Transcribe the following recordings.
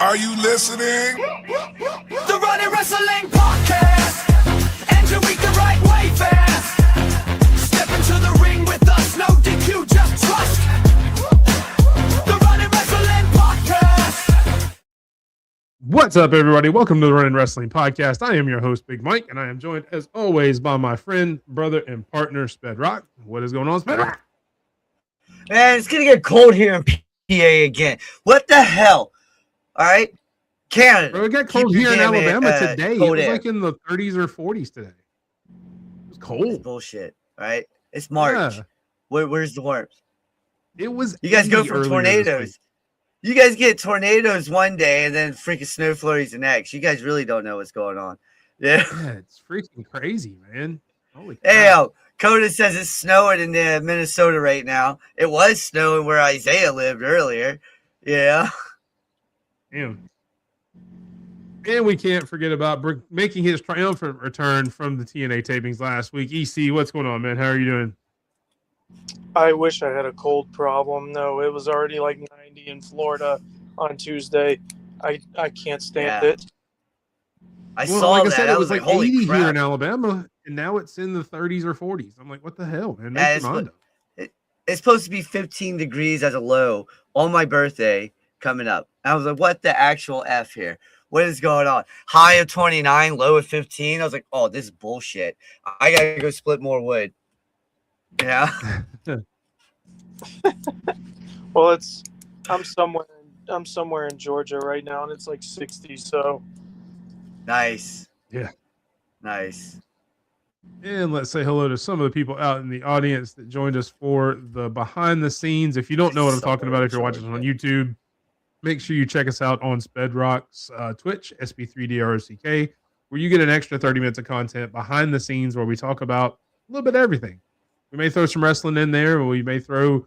Are you listening? The Running Wrestling Podcast. Enter week the right way fast. Step into the ring with us, no DQ, just trust. The Running Wrestling Podcast. What's up, everybody? Welcome to the Running Wrestling Podcast. I am your host, Big Mike, and I am joined, as always, by my friend, brother, and partner, Sped Rock. What is going on, Sped Rock? Man, it's gonna get cold here in PA again. What the hell? All right, Canada. Bro, it got cold here in Alabama today. It was air. like in the 30s or 40s today. It was cold. It's bullshit. All right, it's March. Yeah. Where's the warmth? It was. You guys go 80 from earlier tornadoes. You guys get tornadoes one day and then freaking snow flurries the next. You guys really don't know what's going on. Yeah. Yeah, it's freaking crazy, man. Holy Hey, crap. Coda says it's snowing in Minnesota right now. It was snowing where Isaiah lived earlier. Yeah. Damn. And we can't forget about making his triumphant return from the TNA tapings last week. EC, what's going on, man? How are you doing? I wish I had a cold problem. No, it was already like 90 in Florida on Tuesday. I can't stand it. I saw like that. I said, I it was like holy 80 crap. here in Alabama, and now it's in the 30s or 40s. I'm like, what the hell, man? Make your mind up. It's supposed to be 15 degrees as a low on my birthday coming up. I was like, what the actual F here? What is going on? High of 29, low of 15. I was like, oh, this is bullshit. I got to go split more wood. Yeah. Well, I'm somewhere in Georgia right now, and it's like 60. So Nice. Yeah. Nice. And let's say hello to some of the people out in the audience that joined us for the behind the scenes. If you don't know what I'm talking about, if you're watching on YouTube, make sure you check us out on Spedrock's Twitch, SB3DROCK, where you get an extra 30 minutes of content behind the scenes where we talk about a little bit of everything. We may throw some wrestling in there, or we may throw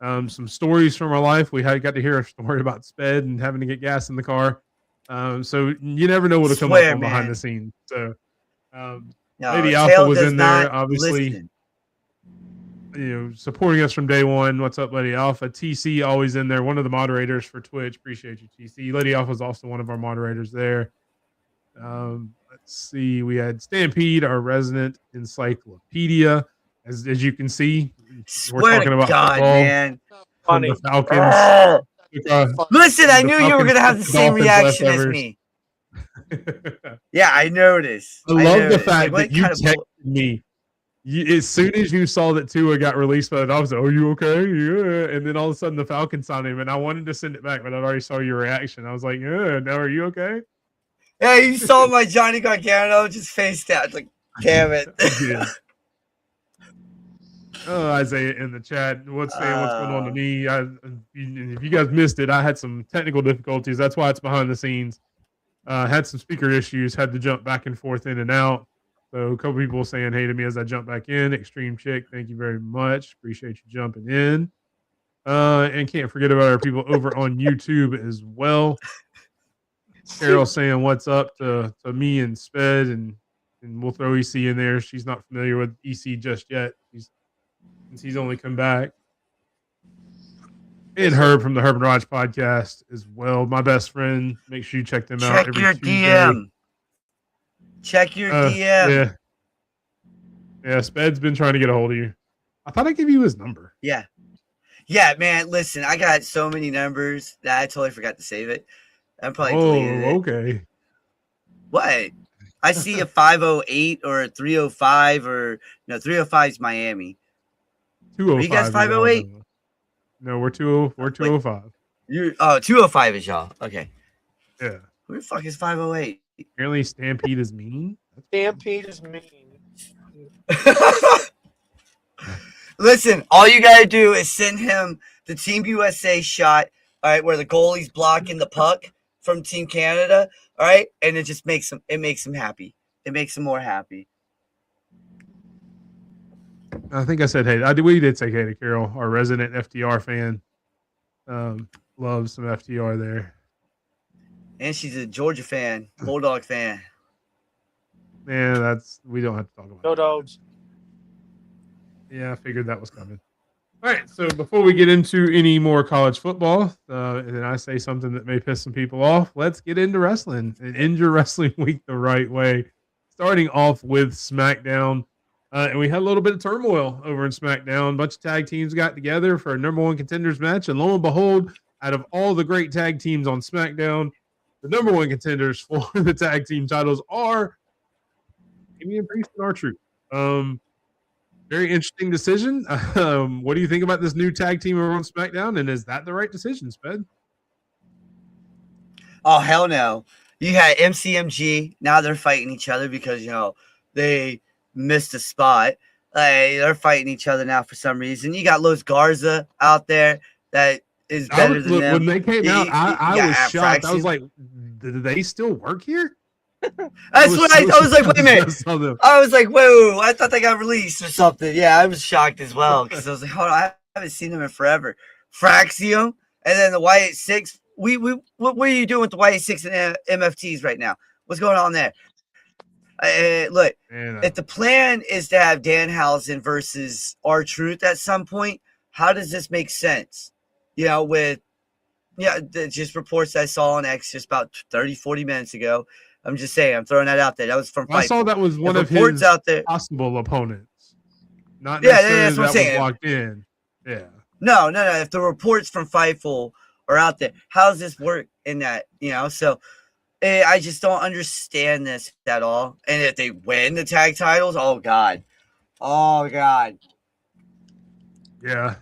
some stories from our life. We got to hear a story about Sped and having to get gas in the car. So you never know what will come up on behind the scenes. So Lady Alpha was in there, obviously, supporting us from day one. What's up, Lady Alpha? TC always in there, one of the moderators for Twitch. Appreciate you, TC. Lady Alpha is also one of our moderators there. Let's see. We had Stampede, our resident encyclopedia. As you can see, we're talking about God, football, man. Funny. The Falcons. Listen, I knew you were going to have the same reaction as me. Yeah, I noticed. I love the fact that you texted me. As soon as you saw that Tua got released by the Dolphins, are you okay? Yeah. And then all of a sudden the Falcons on him, and I wanted to send it back, but I already saw your reaction. I was like, yeah, now are you okay? Yeah, you saw my Johnny Gargano just face down. Like, damn it. Yeah. Oh, Isaiah in the chat. What's going on to me? If you guys missed it, I had some technical difficulties. That's why it's behind the scenes. Had some speaker issues. Had to jump back and forth in and out. So a couple people saying hey to me as I jump back in. Extreme Chick, thank you very much. Appreciate you jumping in. And can't forget about our people over on YouTube as well. Carol saying what's up to me and Sped, and we'll throw EC in there. She's not familiar with EC just yet. Since he's only come back. And Herb from the Herb and Raj podcast as well. My best friend. Make sure you check them out. Check your DM. Check your DM. Yeah, Sped's been trying to get a hold of you. I thought I'd give you his number. Yeah. Yeah, man, listen, I got so many numbers that I totally forgot to save it. I'm probably deleted it. Okay. What? I see a 508 or a 305 or no, 305 is Miami. 205. Are you guys 508? No, we're 205. 205 is y'all. Okay. Yeah. Who the fuck is 508? Apparently Stampede is mean. Stampede is mean. Listen, all you gotta do is send him the Team USA shot, all right, where the goalie's blocking the puck from Team Canada, all right, and it just makes him happy. It makes him more happy. I think I said hey. We did say hey to Carol, our resident FTR fan. Loves some FTR there. And she's a Georgia fan, Bulldog fan. Man, we don't have to talk about Go Dogs. Yeah, I figured that was coming. All right, so before we get into any more college football, and I say something that may piss some people off, let's get into wrestling and end your wrestling week the right way. Starting off with SmackDown, and we had a little bit of turmoil over in SmackDown. A bunch of tag teams got together for a number one contenders match, and lo and behold, out of all the great tag teams on SmackDown, the number one contenders for the tag team titles are Damian Priest and R-Truth. Very interesting decision. What do you think about this new tag team over on SmackDown? And is that the right decision, Sped? Oh, hell no. You had MCMG. Now they're fighting each other because, they missed a spot. They're fighting each other now for some reason. You got Los Garza out there that is better than them. When they came out, I was shocked. I was like, do they still work here? That's what I was like, wait a minute. I was like, whoa, I thought they got released or something. Yeah, I was shocked as well because I was like, hold on, I haven't seen them in forever. Fraxium and then the Y86. What are you doing with the Y86 and MFTs right now? What's going on there? Look, if the plan is to have Danhausen versus R-Truth at some point, how does this make sense? Just reports I saw on X just about 30, 40 minutes ago. I'm just saying, I'm throwing that out there. That was from I saw that was one of his out there. Possible opponents. Not necessarily that's what I'm saying. Was locked in. Yeah. No. If the reports from Fightful are out there, how does this work in that? So I just don't understand this at all. And if they win the tag titles, oh God. Yeah.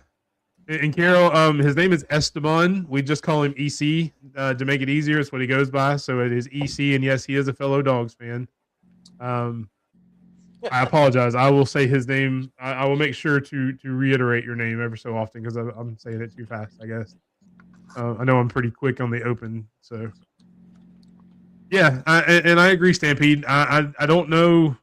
And Carol, his name is Esteban. We just call him EC to make it easier. It's what he goes by. So it is EC, and yes, he is a fellow Dogs fan. I apologize. I will say his name. I will make sure to reiterate your name ever so often because I'm saying it too fast, I guess. I know I'm pretty quick on the open. So, yeah, I agree, Stampede. I don't know.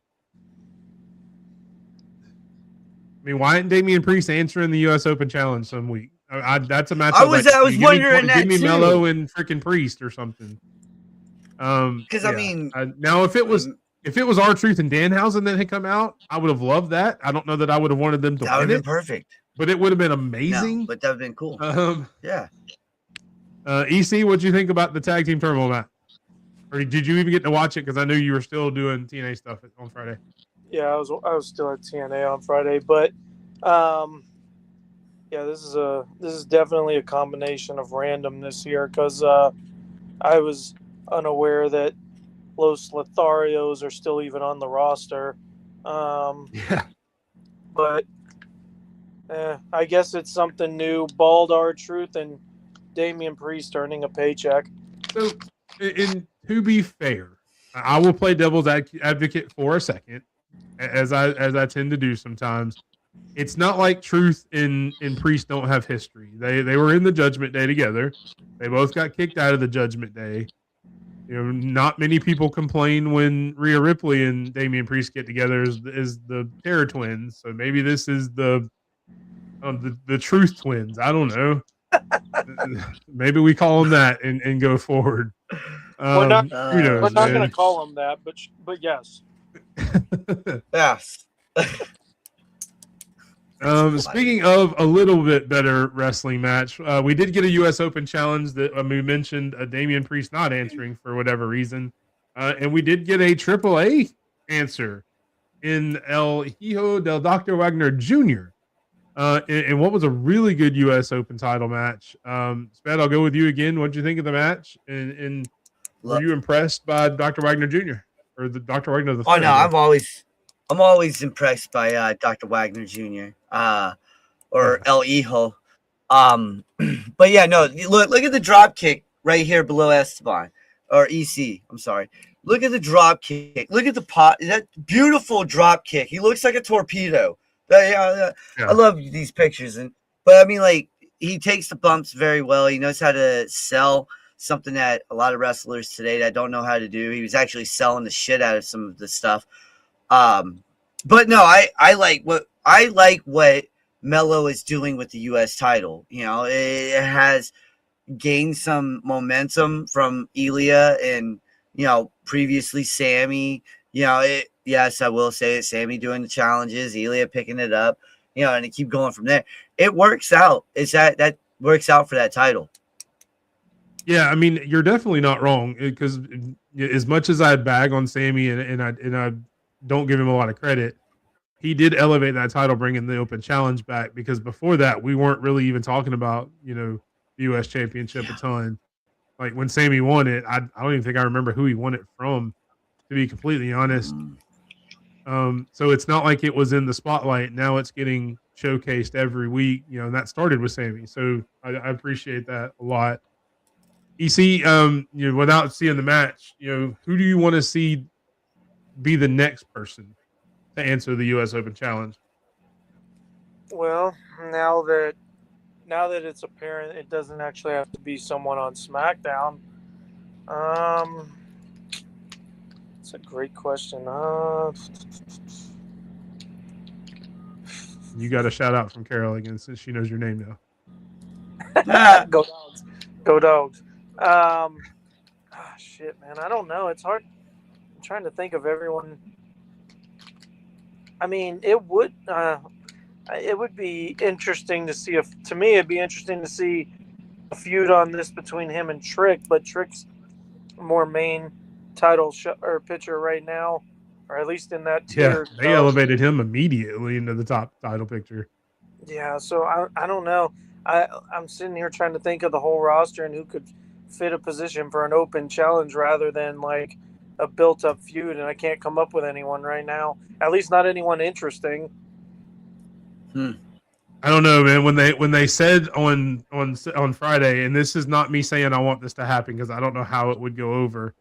I mean, why isn't Damian Priest answering the U.S. Open Challenge some week? That's a match. I was wondering that too. Give me Mello and freaking Priest or something. Because I mean, now if it was R-Truth and Danhausen that had come out, I would have loved that. I don't know that I would have wanted them to win. That would have been perfect. But it would have been amazing. No, but that would have been cool. Yeah. EC, what'd you think about the tag team turmoil match? Or did you even get to watch it? Because I knew you were still doing TNA stuff on Friday. Yeah, I was still at TNA on Friday, but this is definitely a combination of randomness here because I was unaware that Los Lotharios are still even on the roster. But I guess it's something new. Bald R-Truth and Damian Priest earning a paycheck. So, to be fair, I will play devil's advocate for a second. As I tend to do sometimes, it's not like Truth and Priest don't have history. They were in the Judgment Day together. They both got kicked out of the Judgment Day. Not many people complain when Rhea Ripley and Damian Priest get together as the Terror Twins. So maybe this is the Truth Twins. I don't know. Maybe we call them that and go forward. We're not going to call them that, but yes. Yes. Speaking of a little bit better wrestling match, we did get a U.S. Open challenge that we mentioned Damian Priest not answering for whatever reason. And we did get a AAA answer in El Hijo del Dr. Wagner Jr. In what was a really good U.S. Open title match. Spad, I'll go with you again. What did you think of the match? And were you impressed by Dr. Wagner Jr.? Or the Dr. Wagner the third? Oh no, I'm always impressed by Dr. Wagner Jr. Or El Hijo. But yeah, no, look at the drop kick right here below Esteban or EC. I'm sorry. Look at the drop kick. Look at the that beautiful drop kick. He looks like a torpedo. I love these pictures, but I mean, like, he takes the bumps very well. He knows how to sell. Something that a lot of wrestlers today that don't know how to do. He was actually selling the shit out of some of the stuff. But no, I like what Mello is doing with the U.S. title. It has gained some momentum from Ilya and, previously Sammy. Yes, I will say it. Sammy doing the challenges, Ilya picking it up. and to keep going from there. It works out. It's that works out for that title. Yeah, I mean, you're definitely not wrong because as much as I bag on Sammy and I don't give him a lot of credit, he did elevate that title, bringing the Open Challenge back. Because before that, we weren't really even talking about the U.S. Championship a ton. Like when Sammy won it, I don't even think I remember who he won it from, to be completely honest. So it's not like it was in the spotlight. Now it's getting showcased every week, and that started with Sammy. So I appreciate that a lot. EC, without seeing the match, who do you want to see be the next person to answer the U.S. Open Challenge? Well, now that it's apparent it doesn't actually have to be someone on SmackDown. It's a great question. You got a shout out from Carol again since she knows your name now. Go Dogs. Go Dogs. Shit, man. I don't know. It's hard. I'm trying to think of everyone. I mean, it would be interesting to see to me, it'd be interesting to see a feud on this between him and Trick, but Trick's more main title or pitcher right now, or at least in that tier. Yeah, they elevated him immediately into the top title picture. Yeah, so I don't know. I'm sitting here trying to think of the whole roster and who could fit a position for an open challenge rather than like a built-up feud, and I can't come up with anyone right now. At least not anyone interesting. I don't know, man. When they said on Friday, and this is not me saying I want this to happen because I don't know how it would go over.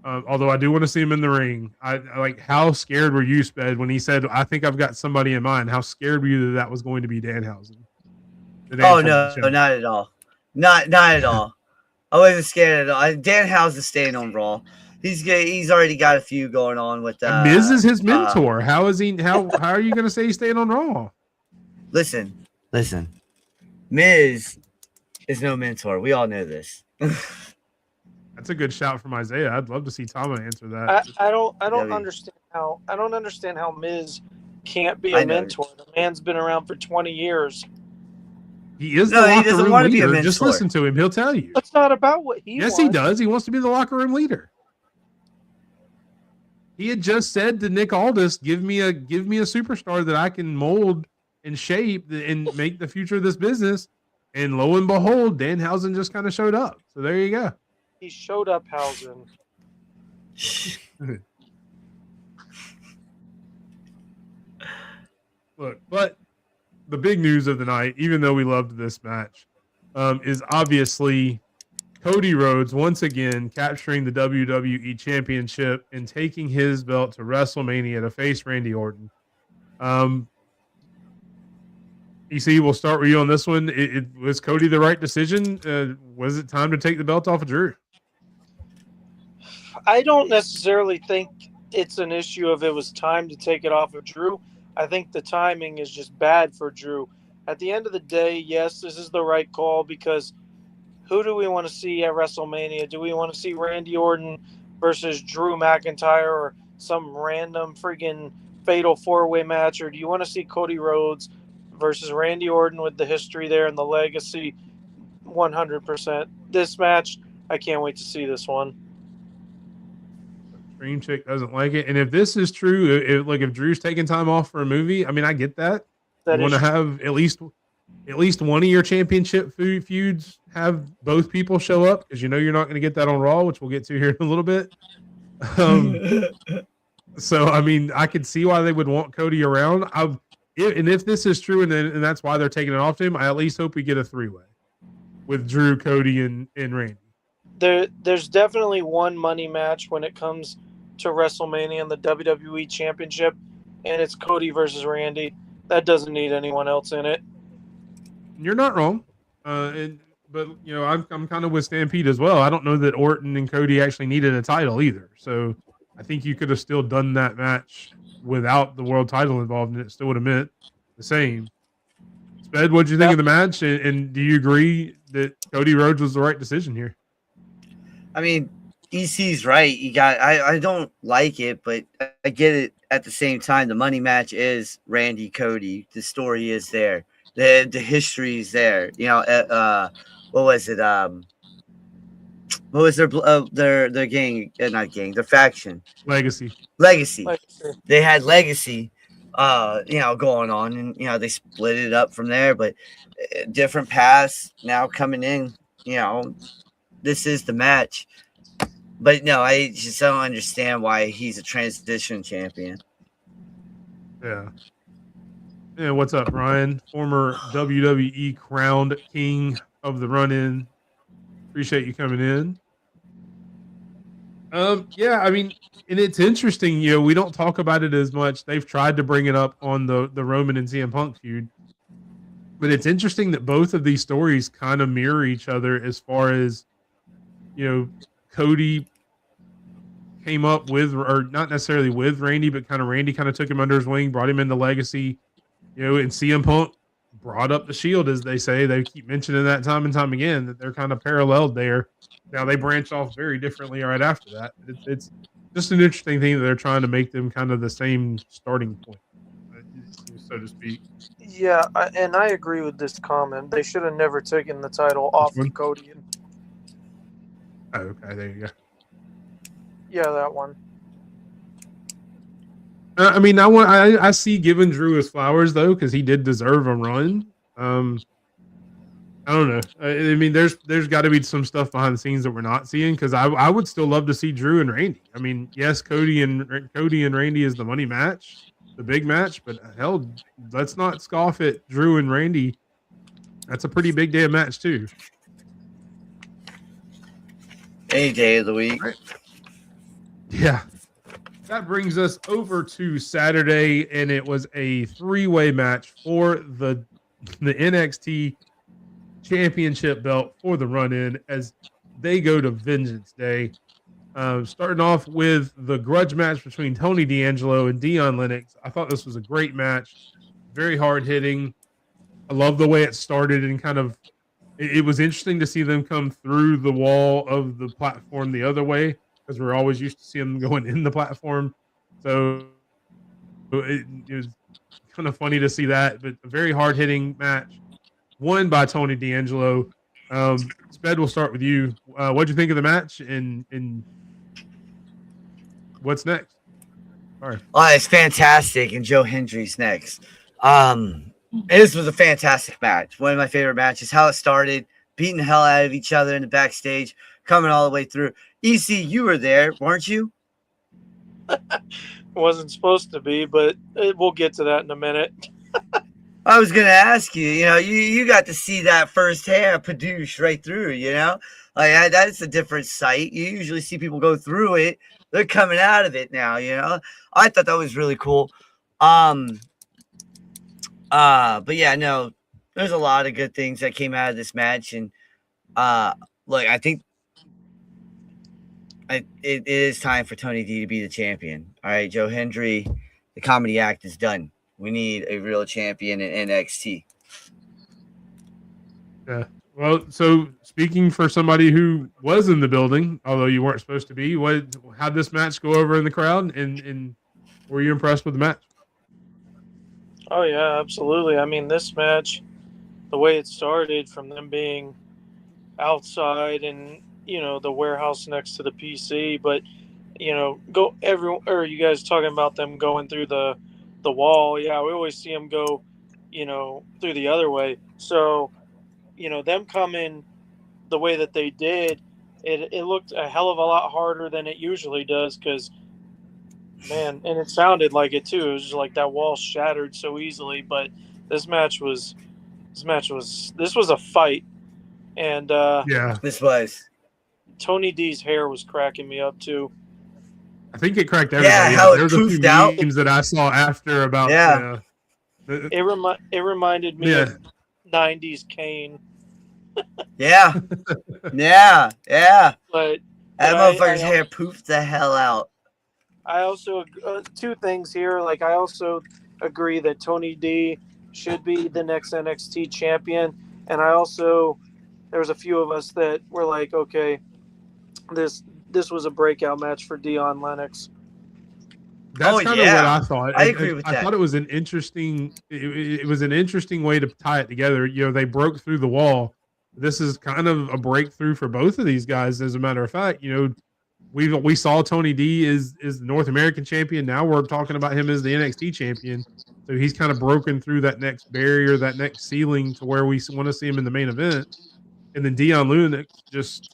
Although I do want to see him in the ring. I like, how scared were you, Sped, when he said, "I think I've got somebody in mind"? How scared were you that was going to be Danhausen? Oh no, not at all. Not at all. I wasn't scared at all. Danhausen's staying on Raw. He's already got a few going on with Miz is his mentor. How is he? How are you going to say he's staying on Raw? Listen. Miz is no mentor. We all know this. That's a good shout from Isaiah. I'd love to see Tama answer that. I don't understand how Miz can't be a mentor. The man's been around for 20 years. He is the locker room leader. Just listen to him. He'll tell you. It's not about what he wants. Yes, he does. He wants to be the locker room leader. He had just said to Nick Aldis, give me a superstar that I can mold and shape and make the future of this business. And lo and behold, Danhausen just kind of showed up. So there you go. He showed up, Hausen. Look, but the big news of the night, even though we loved this match, is obviously Cody Rhodes once again capturing the WWE Championship and taking his belt to WrestleMania to face Randy Orton. EC, we'll start with you on this one. Was Cody the right decision? Was it time to take the belt off of Drew? I don't necessarily think it's an issue of it was time to take it off of Drew. I think the timing is just bad for Drew. At the end of the day, yes, this is the right call because who do we want to see at WrestleMania? Do we want to see Randy Orton versus Drew McIntyre or some random freaking fatal four-way match? Or do you want to see Cody Rhodes versus Randy Orton with the history there and the legacy? 100%. This match, I can't wait to see this one. Dream Chick doesn't like it. And if this is true, if Drew's taking time off for a movie, I mean, I get that. You want to have at least one of your championship feuds have both people show up because you're not going to get that on Raw, which we'll get to here in a little bit. So, I mean, I could see why they would want Cody around. And if this is true, and that's why they're taking it off to him, I at least hope we get a three-way with Drew, Cody, and Randy. There's definitely one money match when it comes to WrestleMania and the WWE Championship, and it's Cody versus Randy. That doesn't need anyone else in it. You're not wrong, but I'm kind of with Stampede as well. I don't know that Orton and Cody actually needed a title either, so I think you could have still done that match without the world title involved, and it still would have meant the same. Sped, what'd you think of the match, and do you agree that Cody Rhodes was the right decision here? I mean, EC's right. You got. I don't like it, but I get it. At the same time, the money match is Randy Cody. The story is there. The history is there. You know. What was it? What was their gang? Not gang. Their faction. Legacy. Legacy. Like, They had legacy. Going on, and they split it up from there. But different paths now coming in. This is the match. But no, I just don't understand why he's a transition champion. Yeah. Yeah, what's up, Ryan? Former WWE crowned king of the run-in. Appreciate you coming in. Yeah, I mean, and it's interesting, we don't talk about it as much. They've tried to bring it up on the Roman and CM Punk feud. But it's interesting that both of these stories kind of mirror each other as far as, Cody came up with, or not necessarily with Randy, but Randy kind of took him under his wing, brought him into Legacy, and CM Punk brought up the Shield, as they say. They keep mentioning that time and time again, that they're kind of paralleled there. Now they branch off very differently right after that. It's just an interesting thing that they're trying to make them kind of the same starting point, so to speak. Yeah, and I agree with this comment. They should have never taken the title off of Cody. Oh, okay, there you go. Yeah, that one. I mean, I see giving Drew his flowers though, because he did deserve a run. I don't know. I mean, there's got to be some stuff behind the scenes that we're not seeing, because I would still love to see Drew and Randy. I mean, yes, Cody and Randy is the money match, the big match, but hell, let's not scoff at Drew and Randy. That's a pretty big damn match too. Any day of the week. Right. Yeah. That brings us over to Saturday, and it was a three-way match for the NXT Championship belt for the run-in as they go to Vengeance Day. Starting off with the grudge match between Tony D'Angelo and Dion Lennox. I thought this was a great match, very hard-hitting. I love the way it started, and it was interesting to see them come through the wall of the platform the other way, because we're always used to seeing them going in the platform. So it was kind of funny to see that, but a very hard-hitting match, won by Tony D'Angelo. Sped, we'll start with you. What'd you think of the match, and what's next? All right. Oh, it's fantastic, and Joe Hendry's next. This was a fantastic match. One of my favorite matches. How it started, beating the hell out of each other in the backstage, coming all the way through. EC, you were there, weren't you? Wasn't supposed to be, but we'll get to that in a minute. I was gonna ask you. You got to see that firsthand, Padoosh right through. Like that's a different sight. You usually see people go through it. They're coming out of it now. I thought that was really cool. But yeah, no, there's a lot of good things that came out of this match, and look, I think it is time for Tony D to be the champion. All right, Joe Hendry, the comedy act is done. We need a real champion in NXT. Yeah. Well, so speaking for somebody who was in the building, although you weren't supposed to be, how'd this match go over in the crowd, and were you impressed with the match? Oh, yeah, absolutely. I mean, this match, the way it started from them being outside and, the warehouse next to the PC, but, you guys talking about them going through the wall. Yeah, we always see them go, through the other way. So, them coming the way that they did, it looked a hell of a lot harder than it usually does, because, man, and it sounded like it too. It was just like that wall shattered so easily. But this was a fight, and yeah, this was. Tony D's hair was cracking me up too. I think it cracked everybody. Yeah, how it There's a few poofed out. memes that I saw after about. Yeah. It reminded me of 90s Kane. Yeah. Yeah. But That motherfucker's hair poofed the hell out. I also two things here. Like, I also agree that Tony D should be the next NXT champion, and there was a few of us that were like, okay, this this was a breakout match for Dion Lennox. That's kind of what I thought. I agree with I that. thought it was an interesting. It was an interesting way to tie it together. You know, they broke through the wall. This is kind of a breakthrough for both of these guys. As a matter of fact, you know, we saw Tony D is the North American champion. Now we're talking about him as the NXT champion. So he's kind of broken through that next barrier, that next ceiling to where we want to see him in the main event. And then Dion Lennox just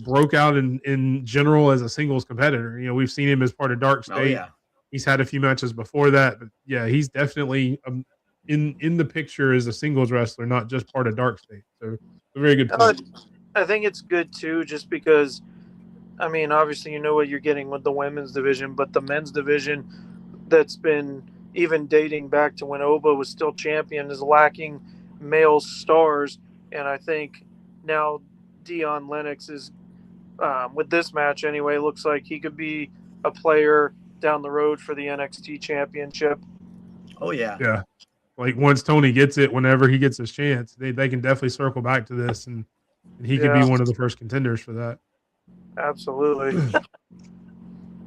broke out in general as a singles competitor. You know, we've seen him as part of Dark State. Oh, yeah. He's had a few matches before that, but yeah, he's definitely in the picture as a singles wrestler, not just part of Dark State. So a very good point. I think it's good too, just because, I mean, obviously you know what you're getting with the women's division, but the men's division that's been even dating back to when Oba was still champion is lacking male stars, and I think now Dion Lennox is, with this match anyway, looks like he could be a player down the road for the NXT championship. Oh, yeah. Yeah. Like once Tony gets it, whenever he gets his chance, they can definitely circle back to this, and he could be one of the first contenders for that. Absolutely.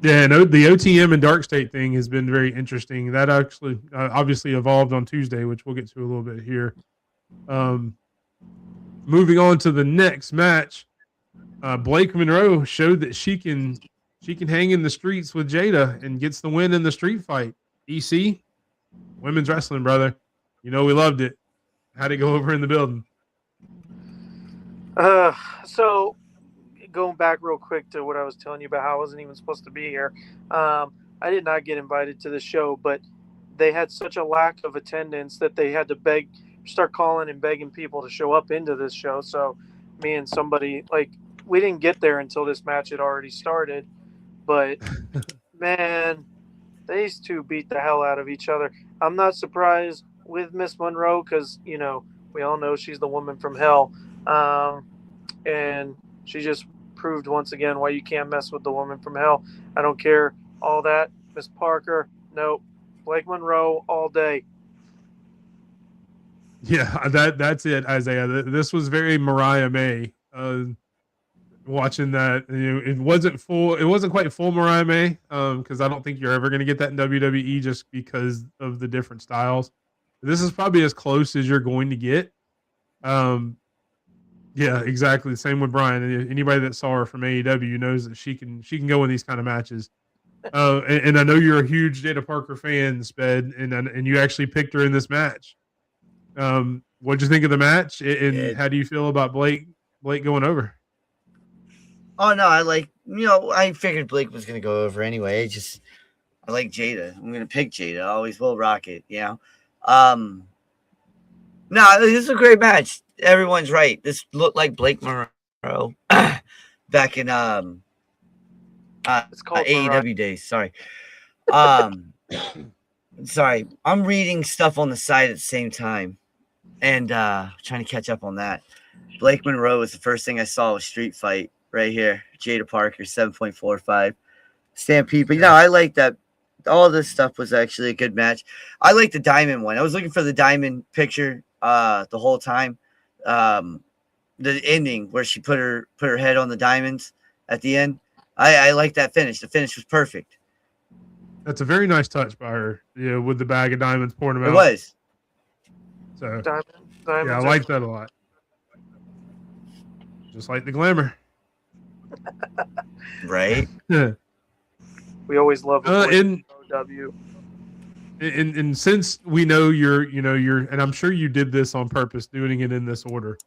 Yeah, and the OTM and Dark State thing has been very interesting. That actually obviously evolved on Tuesday, which we'll get to a little bit here. Moving on to the next match, Blake Monroe showed that she can hang in the streets with Jada and gets the win in the street fight. EC, women's wrestling, brother. You know we loved it. How'd it go over in the building? So going back real quick to what I was telling you about how I wasn't even supposed to be here. I did not get invited to the show, but they had such a lack of attendance that they had to start calling and begging people to show up into this show. So me and somebody, like, we didn't get there until this match had already started, but man, these two beat the hell out of each other. I'm not surprised with Miss Monroe because, you know, we all know she's the woman from hell. And she just proved once again why you can't mess with the woman from hell. I don't care all that. Miss Parker, nope. Blake Monroe all day. Yeah, that's it, Isaiah. This was very Mariah May. Watching that, you know, it wasn't quite full Mariah May, because I don't think you're ever going to get that in WWE just because of the different styles. This is probably as close as you're going to get. Yeah, exactly. Same with Brian. Anybody that saw her from AEW knows that she can go in these kind of matches. And I know you're a huge Jada Parker fan, Sped, and you actually picked her in this match. What'd you think of the match? And how do you feel about Blake going over? Oh, no, I figured Blake was going to go over anyway. I like Jada. I'm going to pick Jada. I always will rock it, you know. No, this is a great match. Everyone's right. This looked like Blake Monroe back in It's called AEW days. Sorry. Sorry. I'm reading stuff on the side at the same time and trying to catch up on that. Blake Monroe was the first thing I saw was Street Fight right here. Jada Parker, 7.45. Stampede. But, you know, I like that. All this stuff was actually a good match. I like the diamond one. I was looking for the diamond picture the whole time. The ending where she put her head on the diamonds at the end. I like that finish. The finish was perfect. That's a very nice touch by her, you know, with the bag of diamonds pouring them out. It was. So Diamonds yeah, I like that a lot. Just like the glamour. Right. Yeah. We always love and OW. And since we know you're, and I'm sure you did this on purpose, doing it in this order.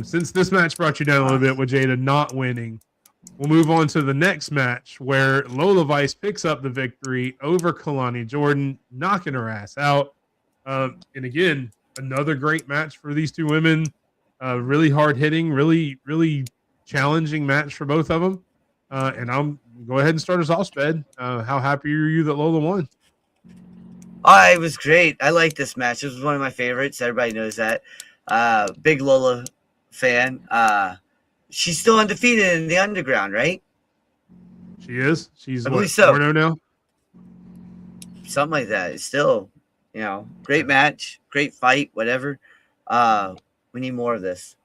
Since this match brought you down a little bit with Jada not winning, we'll move on to the next match where Lola Vice picks up the victory over Kalani Jordan, knocking her ass out. And again, another great match for these two women. Really hard hitting, really, really challenging match for both of them. And I'm go ahead and start us off, Sped. How happy are you that Lola won? It was great. I like this match. This was one of my favorites. Everybody knows that. Big Lola fan. She's still undefeated in the underground, right? She is. She's I what, believe so. 4-0 now? Something like that. It's still, great match, great fight, whatever. We need more of this.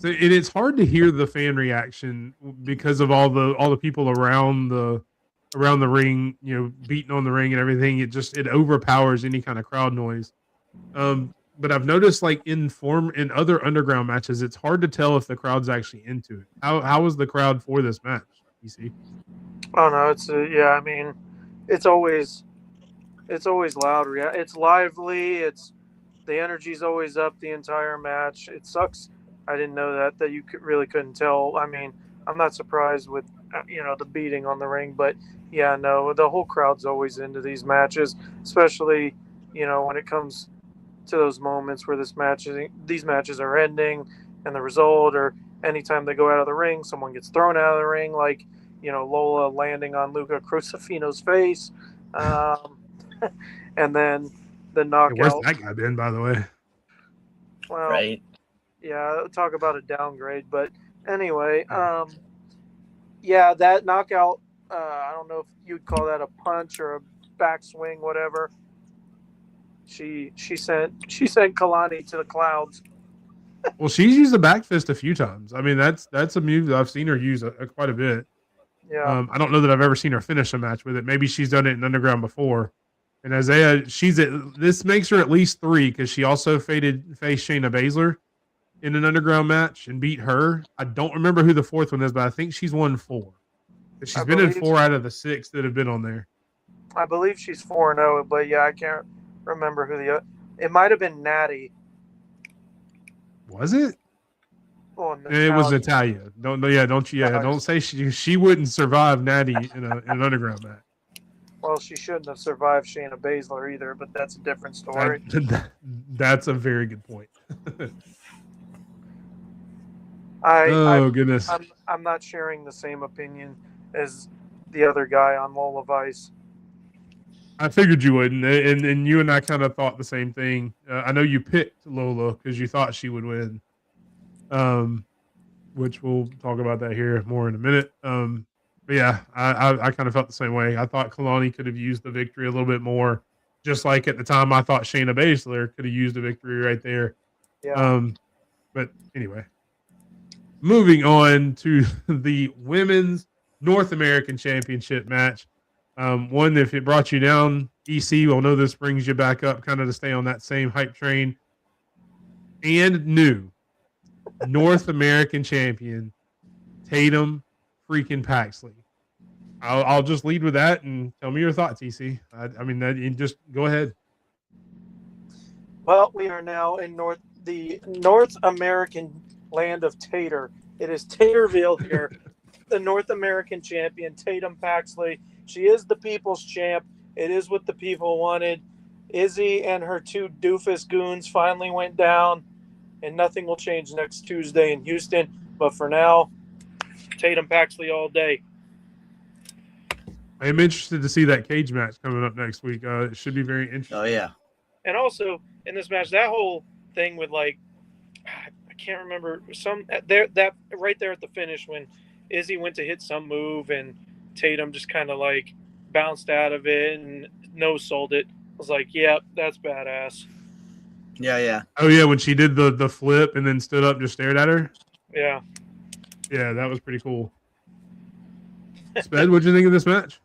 So it's hard to hear the fan reaction because of all the people around the ring, beating on the ring and everything. It overpowers any kind of crowd noise. But I've noticed, like, in other underground matches, it's hard to tell if the crowd's actually into it. How was the crowd for this match, EC? Oh no, it's yeah. I mean, it's always loud. It's lively. It's the energy's always up the entire match. It sucks. I didn't know that you really couldn't tell. I mean, I'm not surprised with the beating on the ring, but yeah, no, the whole crowd's always into these matches, especially when it comes to those moments where these matches are ending, and the result, or anytime they go out of the ring, someone gets thrown out of the ring, like Lola landing on Luca Crucifino's face, and then the knockout. Where's that guy been, by the way? Well, Right. yeah, talk about a downgrade. But anyway, yeah, that knockout, I don't know if you'd call that a punch or a backswing, whatever. She sent Kalani to the clouds. Well, she's used the back fist a few times. I mean, that's a move that I've seen her use quite a bit. Yeah. I don't know that I've ever seen her finish a match with it. Maybe she's done it in Underground before. And Isaiah, this makes her at least 3 because she also faced Shayna Baszler in an Underground match and beat her. I don't remember who the 4th one is, but I think she's won 4. She's been in 4 out of the 6 that have been on there. I believe she's 4-0, but yeah, I can't remember who it might have been Natty. Was it? Oh, It was Natalia. Don't say she wouldn't survive Natty in an Underground match. Well, she shouldn't have survived Shayna Baszler either, but that's a different story. That's a very good point. Goodness. I'm not sharing the same opinion as the other guy on Lola Vice. I figured you wouldn't, and you and I kind of thought the same thing. I know you picked Lola because you thought she would win, which we'll talk about that here more in a minute. But yeah, I kind of felt the same way. I thought Kalani could have used the victory a little bit more, just like at the time I thought Shayna Baszler could have used a victory right there. Yeah. But anyway, moving on to the Women's North American Championship match. One, if it brought you down, EC, well, know this brings you back up kind of to stay on that same hype train. And new North American champion, Tatum freaking Paxley. I'll just lead with that and tell me your thoughts, EC. I mean, just go ahead. Well, we are now in the North American land of Tater. It is Taterville here. The North American champion, Tatum Paxley. She is the people's champ. It is what the people wanted. Izzy and her 2 doofus goons finally went down, and nothing will change next Tuesday in Houston. But for now, Tatum Paxley all day. I am interested to see that cage match coming up next week. It should be very interesting. Oh, yeah. And also, in this match, that whole thing with, like, I can't remember, that right there at the finish when Izzy went to hit some move and Tatum just kind of like bounced out of it and no-sold it. I was like, yeah, that's badass. Yeah. Oh, yeah, when she did the flip and then stood up and just stared at her? Yeah. Yeah, that was pretty cool. Sped, what'd you think of this match?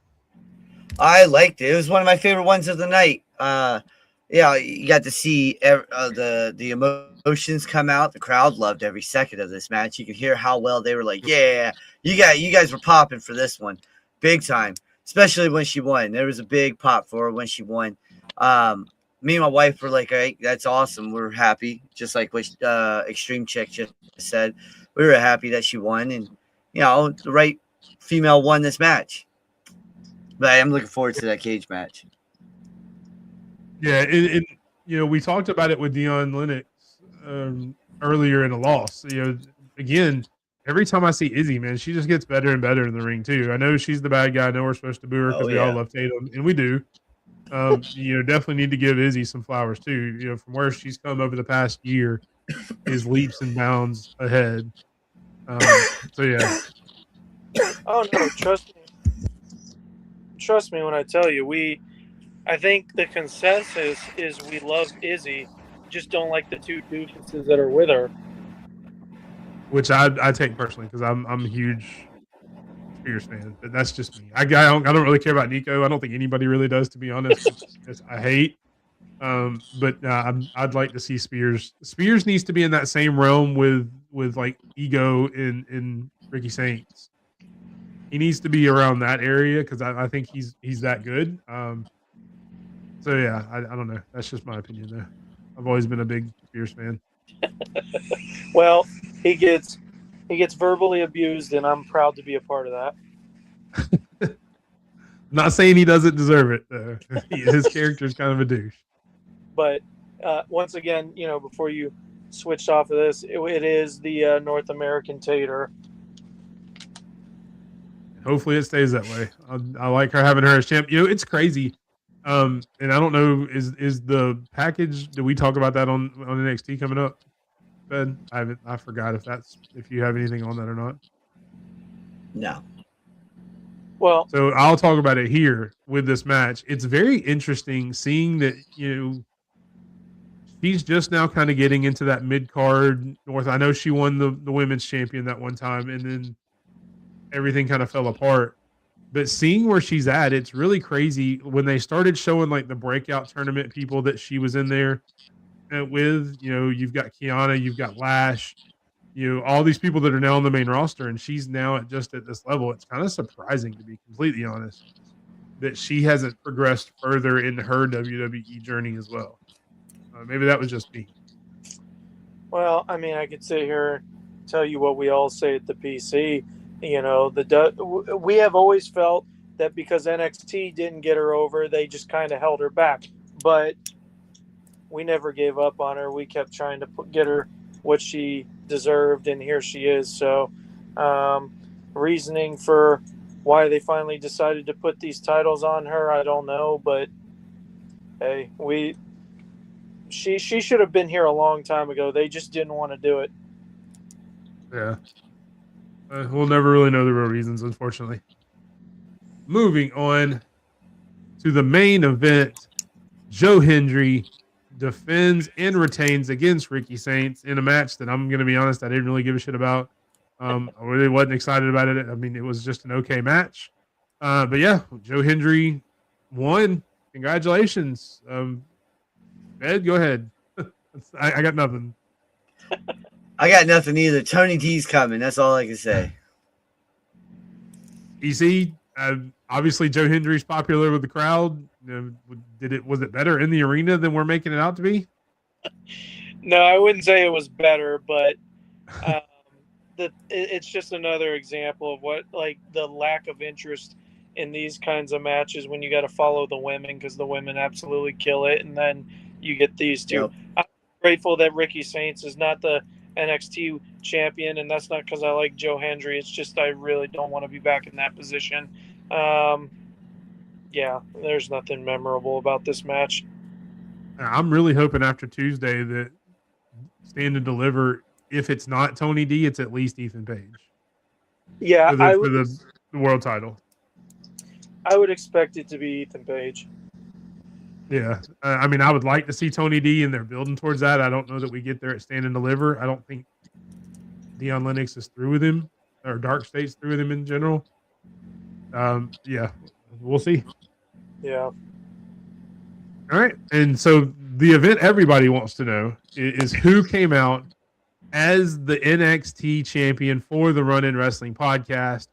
I liked it. It was one of my favorite ones of the night. Yeah, you got to see the emotions come out. The crowd loved every second of this match. You could hear how well they were like, yeah, you guys were popping for this one. Big time. Especially when she won. There was a big pop for her when she won. Me and my wife were like, hey, that's awesome. We're happy. Just like what Extreme Chick just said. We were happy that she won. And, the right female won this match. But I am looking forward to that cage match. Yeah, and we talked about it with Dion Lennox earlier in a loss. Again, every time I see Izzy, man, she just gets better and better in the ring too. I know she's the bad guy. I know we're supposed to boo her because we all love Tatum, and we do. Definitely need to give Izzy some flowers too. From where she's come over the past year is leaps and bounds ahead. So yeah. Oh no, trust me when I tell you, I think the consensus is we love Izzy, just don't like the 2 doofuses that are with her. which I take personally because I'm a huge Spears fan, but that's just me. I don't really care about Nico. I don't think anybody really does, to be honest. I hate. But I'd like to see Spears. Spears needs to be in that same realm with like Ego in Ricky Saints. He needs to be around that area because I think he's that good. So yeah, I don't know. That's just my opinion though. I've always been a big Spears fan. Well, he gets verbally abused, and I'm proud to be a part of that. Not saying he doesn't deserve it though. His character is kind of a douche. But once again, before you switched off of this, it is the North American Tater. Hopefully it stays that way. I like her having her as champ. It's crazy. And I don't know, is the package, did we talk about that on NXT coming up, Ben? I forgot if you have anything on that or not. No. Well, so I'll talk about it here with this match. It's very interesting seeing that, she's just now kind of getting into that mid-card North. I know she won the women's champion that one time, and then everything kind of fell apart. But seeing where she's at, it's really crazy. When they started showing like the breakout tournament people that she was in there with, you've got Kiana, you've got Lash, all these people that are now on the main roster, and she's now at this level. It's kind of surprising, to be completely honest, that she hasn't progressed further in her WWE journey as well. Maybe that was just me. Well, I mean, I could sit here and tell you what we all say at the PC. We have always felt that because NXT didn't get her over, they just kind of held her back. But we never gave up on her. We kept trying to get her what she deserved, and here she is. So, reasoning for why they finally decided to put these titles on her, I don't know. But hey, she should have been here a long time ago. They just didn't want to do it. Yeah. We'll never really know the real reasons, unfortunately. Moving on to the main event, Joe Hendry defends and retains against Ricky Saints in a match that I'm going to be honest, I didn't really give a shit about. I really wasn't excited about it. I mean, it was just an okay match. But yeah, Joe Hendry won. Congratulations. Ed, go ahead. I got nothing. I got nothing either. Tony D's coming. That's all I can say. EC, obviously Joe Hendry's popular with the crowd. Was it better in the arena than we're making it out to be? No, I wouldn't say it was better, but it's just another example of what, like, the lack of interest in these kinds of matches when you got to follow the women, because the women absolutely kill it, and then you get these two. Yep. I'm grateful that Ricky Saints is not the NXT champion, and that's not because I like Joe Hendry. It's just I really don't want to be back in that position. Yeah, there's nothing memorable about this match. I'm really hoping after Tuesday that Stand and Deliver, if it's not Tony D, it's at least Ethan Page. Yeah, for the world title. I would expect it to be Ethan Page. Yeah, I mean, I would like to see Tony D, and they're building towards that. I don't know that we get there at Stand and Deliver. I don't think Dion Lennox is through with him, or Dark State's through with him in general. Yeah, we'll see. Yeah. All right, and so the event everybody wants to know is who came out as the NXT champion for the Run In Wrestling podcast,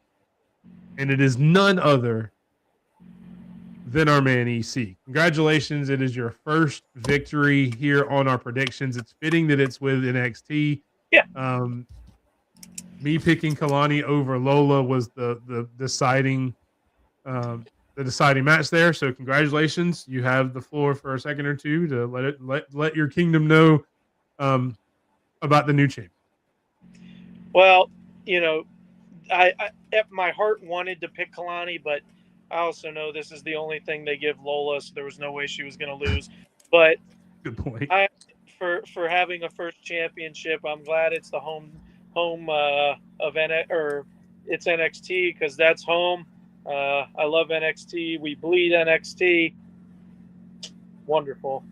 and it is none other than our man EC. Congratulations. It is your first victory here on our predictions. It's fitting that it's with NXT. Yeah. Me picking Kalani over Lola was the deciding match there. So congratulations. You have the floor for a second or two to let your kingdom know about the new champion. Well, I my heart wanted to pick Kalani, but I also know this is the only thing they give Lola, so there was no way she was going to lose. But good point. For having a first championship, I'm glad it's the home of it's NXT, because that's home. I love NXT. We bleed NXT. Wonderful.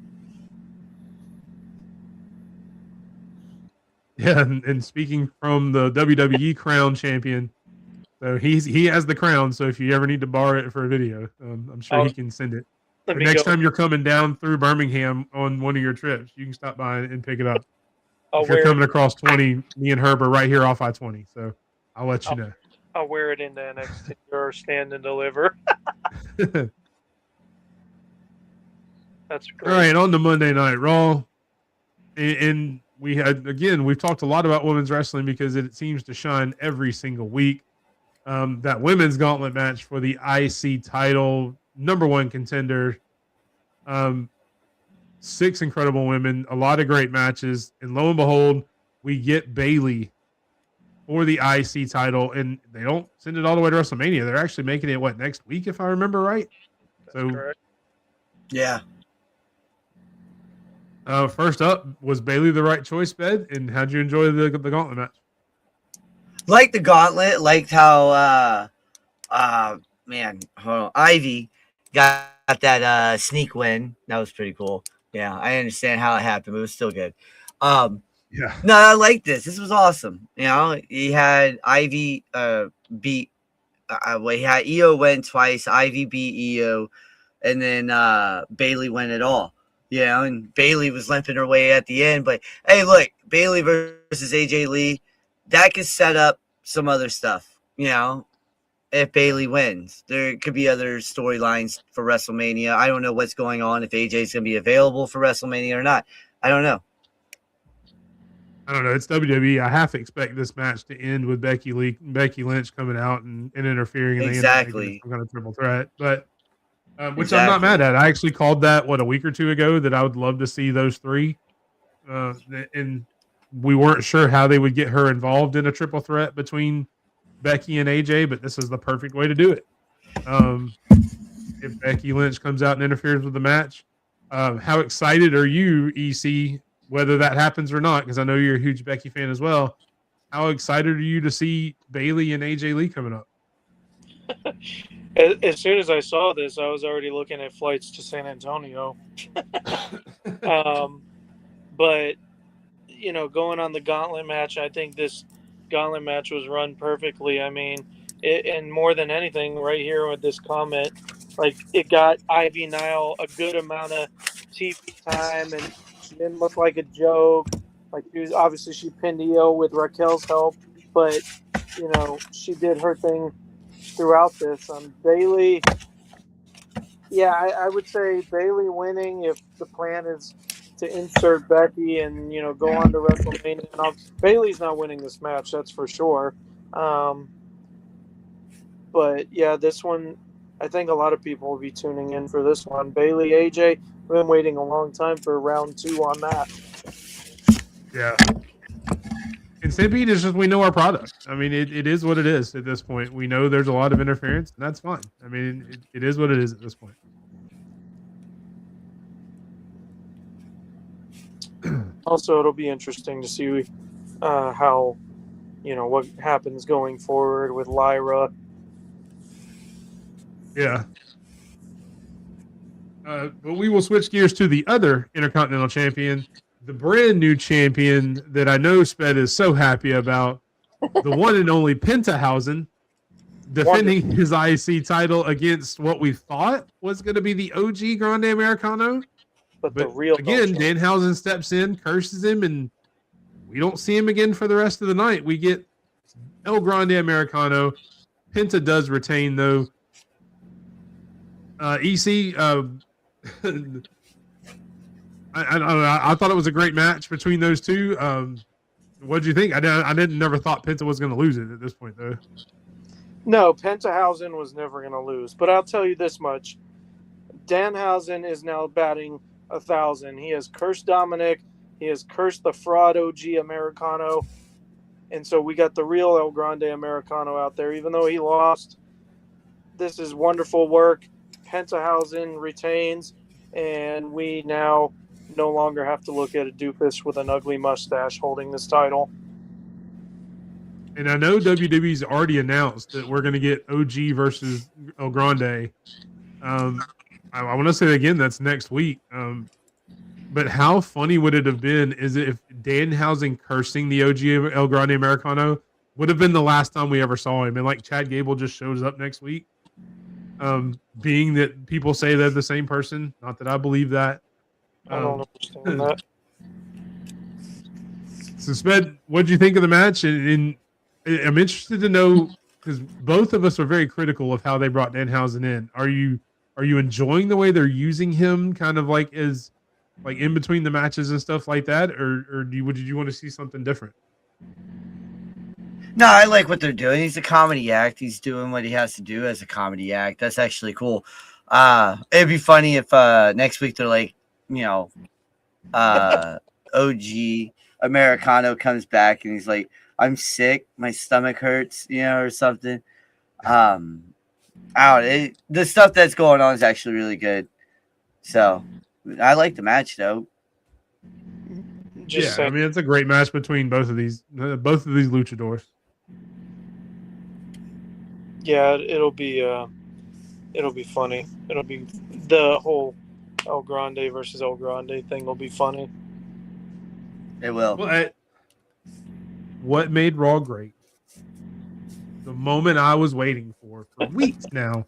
Yeah, and speaking from the WWE Crown Champion, so he has the crown. So if you ever need to borrow it for a video, I'm sure he can send it. Let Or me next go. time you're coming down through Birmingham on one of your trips, you can stop by and pick it up. I'll If you're wear coming it. across 20, me and Herb are right here off I-20. So I'll let you know. I'll wear it into NXT or stand and deliver. That's All great. right, on to Monday Night Raw. And we've talked a lot about women's wrestling because it seems to shine every single week. That women's gauntlet match for the IC title, number one contender. 6 incredible women, a lot of great matches. And lo and behold, we get Bayley for the IC title, and they don't send it all the way to WrestleMania. They're actually making it next week, if I remember right. That's correct. Yeah. First up, was Bayley the right choice, Ben? And how'd you enjoy the gauntlet match? Liked the gauntlet. Liked how man, hold on. Ivy got that sneak win. That was pretty cool. Yeah, I understand how it happened, but it was still good. Yeah. No, I like this. This was awesome. You know, he had Ivy beat. He had Io win twice. Ivy beat Io, and then Bayley win it all. You know, and Bayley was limping her way at the end. But hey, look, Bayley versus AJ Lee, that could set up some other stuff. You know, if Bayley wins, there could be other storylines for WrestleMania. I don't know what's going on, if AJ's going to be available for WrestleMania or not. I don't know. It's WWE. I have to expect this match to end with Becky Lynch coming out and interfering. And Exactly. some kind of triple threat, but which Exactly. I'm not mad at. I actually called that a week or two ago that I would love to see those three, and we weren't sure how they would get her involved in a triple threat between Becky and AJ, but this is the perfect way to do it. If Becky Lynch comes out and interferes with the match, how excited are you, EC, whether that happens or not? Because I know you're a huge Becky fan as well. How excited are you to see Bayley and AJ Lee coming up? As soon as I saw this, I was already looking at flights to San Antonio. But, you know, going on the gauntlet match, I think this gauntlet match was run perfectly. I mean, and more than anything, right here with this comment, like, it got Ivy Nile a good amount of TV time, and she didn't look like a joke. Like, she pinned Io with Raquel's help, but, you know, she did her thing throughout this. Bayley, yeah, I would say Bayley winning if the plan is to insert Becky and, you know, go on to WrestleMania. Bayley's not winning this match, that's for sure. But yeah, this one, I think a lot of people will be tuning in for this one. Bayley, AJ, we've been waiting a long time for round 2 on that. Yeah. And Stampede is just, we know our product. I mean, it is what it is at this point. We know there's a lot of interference, and that's fine. I mean, it is what it is at this point. Also, it'll be interesting to see how, you know, what happens going forward with Lyra. Yeah. But we will switch gears to the other Intercontinental Champion, the brand new champion that I know Sped is so happy about, the one and only Pentahausen, defending his IC title against what we thought was going to be the OG Grande Americano. But the real again, Danhausen steps in, curses him, and we don't see him again for the rest of the night. We get El Grande Americano. Penta does retain, though. EC, I thought it was a great match between those two. What did you think? I never thought Penta was going to lose it at this point, though. No, Pentahausen was never going to lose. But I'll tell you this much. Danhausen is now batting 1,000. He has cursed Dominic. He has cursed the fraud OG Americano. And so we got the real El Grande Americano out there. Even though he lost, this is wonderful work. Pentahausen retains, and we now no longer have to look at a doofus with an ugly mustache holding this title. And I know WWE's already announced that we're going to get OG versus El Grande. I want to say again, that's next week. But how funny would it have been is if Danhausen cursing the OG El Grande Americano would have been the last time we ever saw him, and like Chad Gable just shows up next week. Being that people say they're the same person, not that I believe that. I don't understand that. So, Sped, what did you think of the match? And I'm interested to know because both of us are very critical of how they brought Danhausen in. Are you enjoying the way they're using him, kind of like as like in between the matches and stuff like that, or did you want to see something different? No, I like what they're doing. He's a comedy act. He's doing what he has to do as a comedy act. That's actually cool. It'd be funny if next week they're like, OG Americano comes back and he's like, I'm sick, my stomach hurts, or something. The stuff that's going on is actually really good. So I like the match though. I mean it's a great match between both of these luchadors. Yeah, it'll be funny. It'll be the whole El Grande versus El Grande thing will be funny. It will. What made Raw great? The moment I was waiting for weeks now.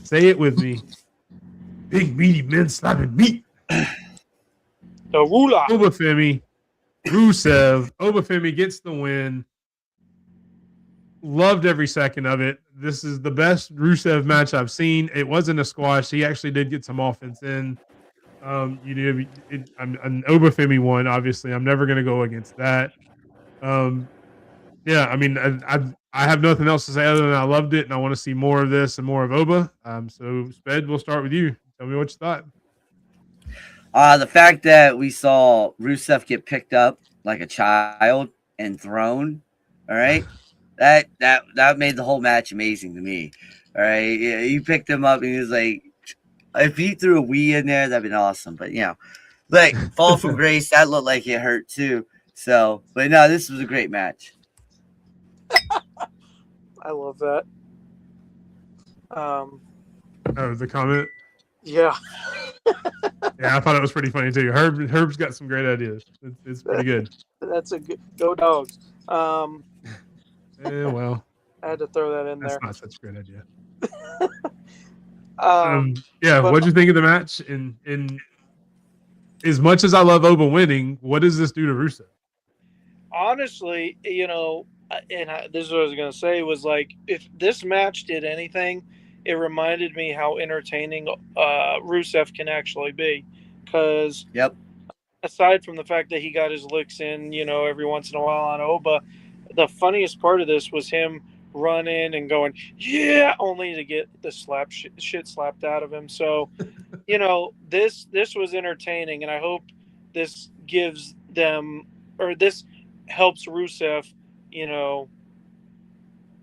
Say it with me. Big meaty men slapping meat. The Rula. Obafemi, Rusev. Obafemi gets the win. Loved every second of it. This is the best Rusev match I've seen. It wasn't a squash. He actually did get some offense in. An Obafemi won, obviously. I'm never going to go against that. I mean, I have nothing else to say other than I loved it, and I want to see more of this and more of Oba. So, Sped, we'll start with you. Tell me what you thought. The fact that we saw Rusev get picked up like a child and thrown, all right, that made the whole match amazing to me. All right, yeah, you picked him up and he was like, if he threw a Wii in there, that'd been awesome. But like fall from grace, that looked like it hurt too. So, but no, this was a great match. I love that. The comment. Yeah. Yeah, I thought it was pretty funny too. Herb's got some great ideas. It's pretty good. That's a good go dogs. Well, I had to throw that in there. That's not such a great idea. But what'd you think of the match? And as much as I love Oba winning, what does this do to Rusev? honestly, this is what I was going to say was like, if this match did anything, it reminded me how entertaining Rusev can actually be. Because aside from the fact that he got his licks in, every once in a while on Oba, the funniest part of this was him running and going, yeah, only to get the shit slapped out of him. So, this was entertaining, and I hope this gives them, or this helps Rusev,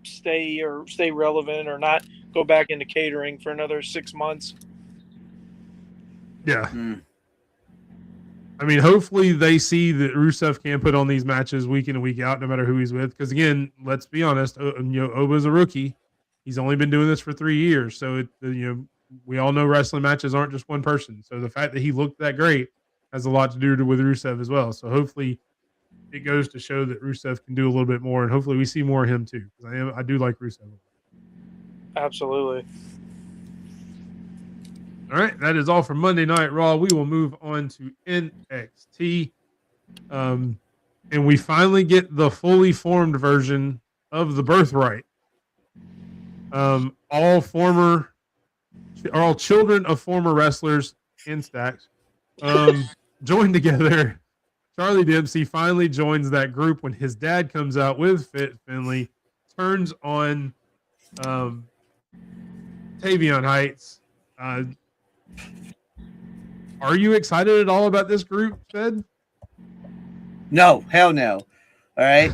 stay relevant or not go back into catering for another 6 months. Yeah. I mean, hopefully they see that Rusev can put on these matches week in and week out, no matter who he's with. Because again, let's be honest, Oba's a rookie. He's only been doing this for 3 years, so we all know wrestling matches aren't just one person. So the fact that he looked that great has a lot to do with Rusev as well. So hopefully it goes to show that Rusev can do a little bit more, and hopefully we see more of him too. Because I do like Rusev. Absolutely. All right, that is all for Monday Night Raw. We will move on to NXT. And we finally get the fully formed version of the Birthright. All children of former wrestlers in stacks joined together. Charlie Dempsey finally joins that group when his dad comes out with Fit Finley, turns on Tavion Heights. Are you excited at all about this group, Fed? No, hell no. All right.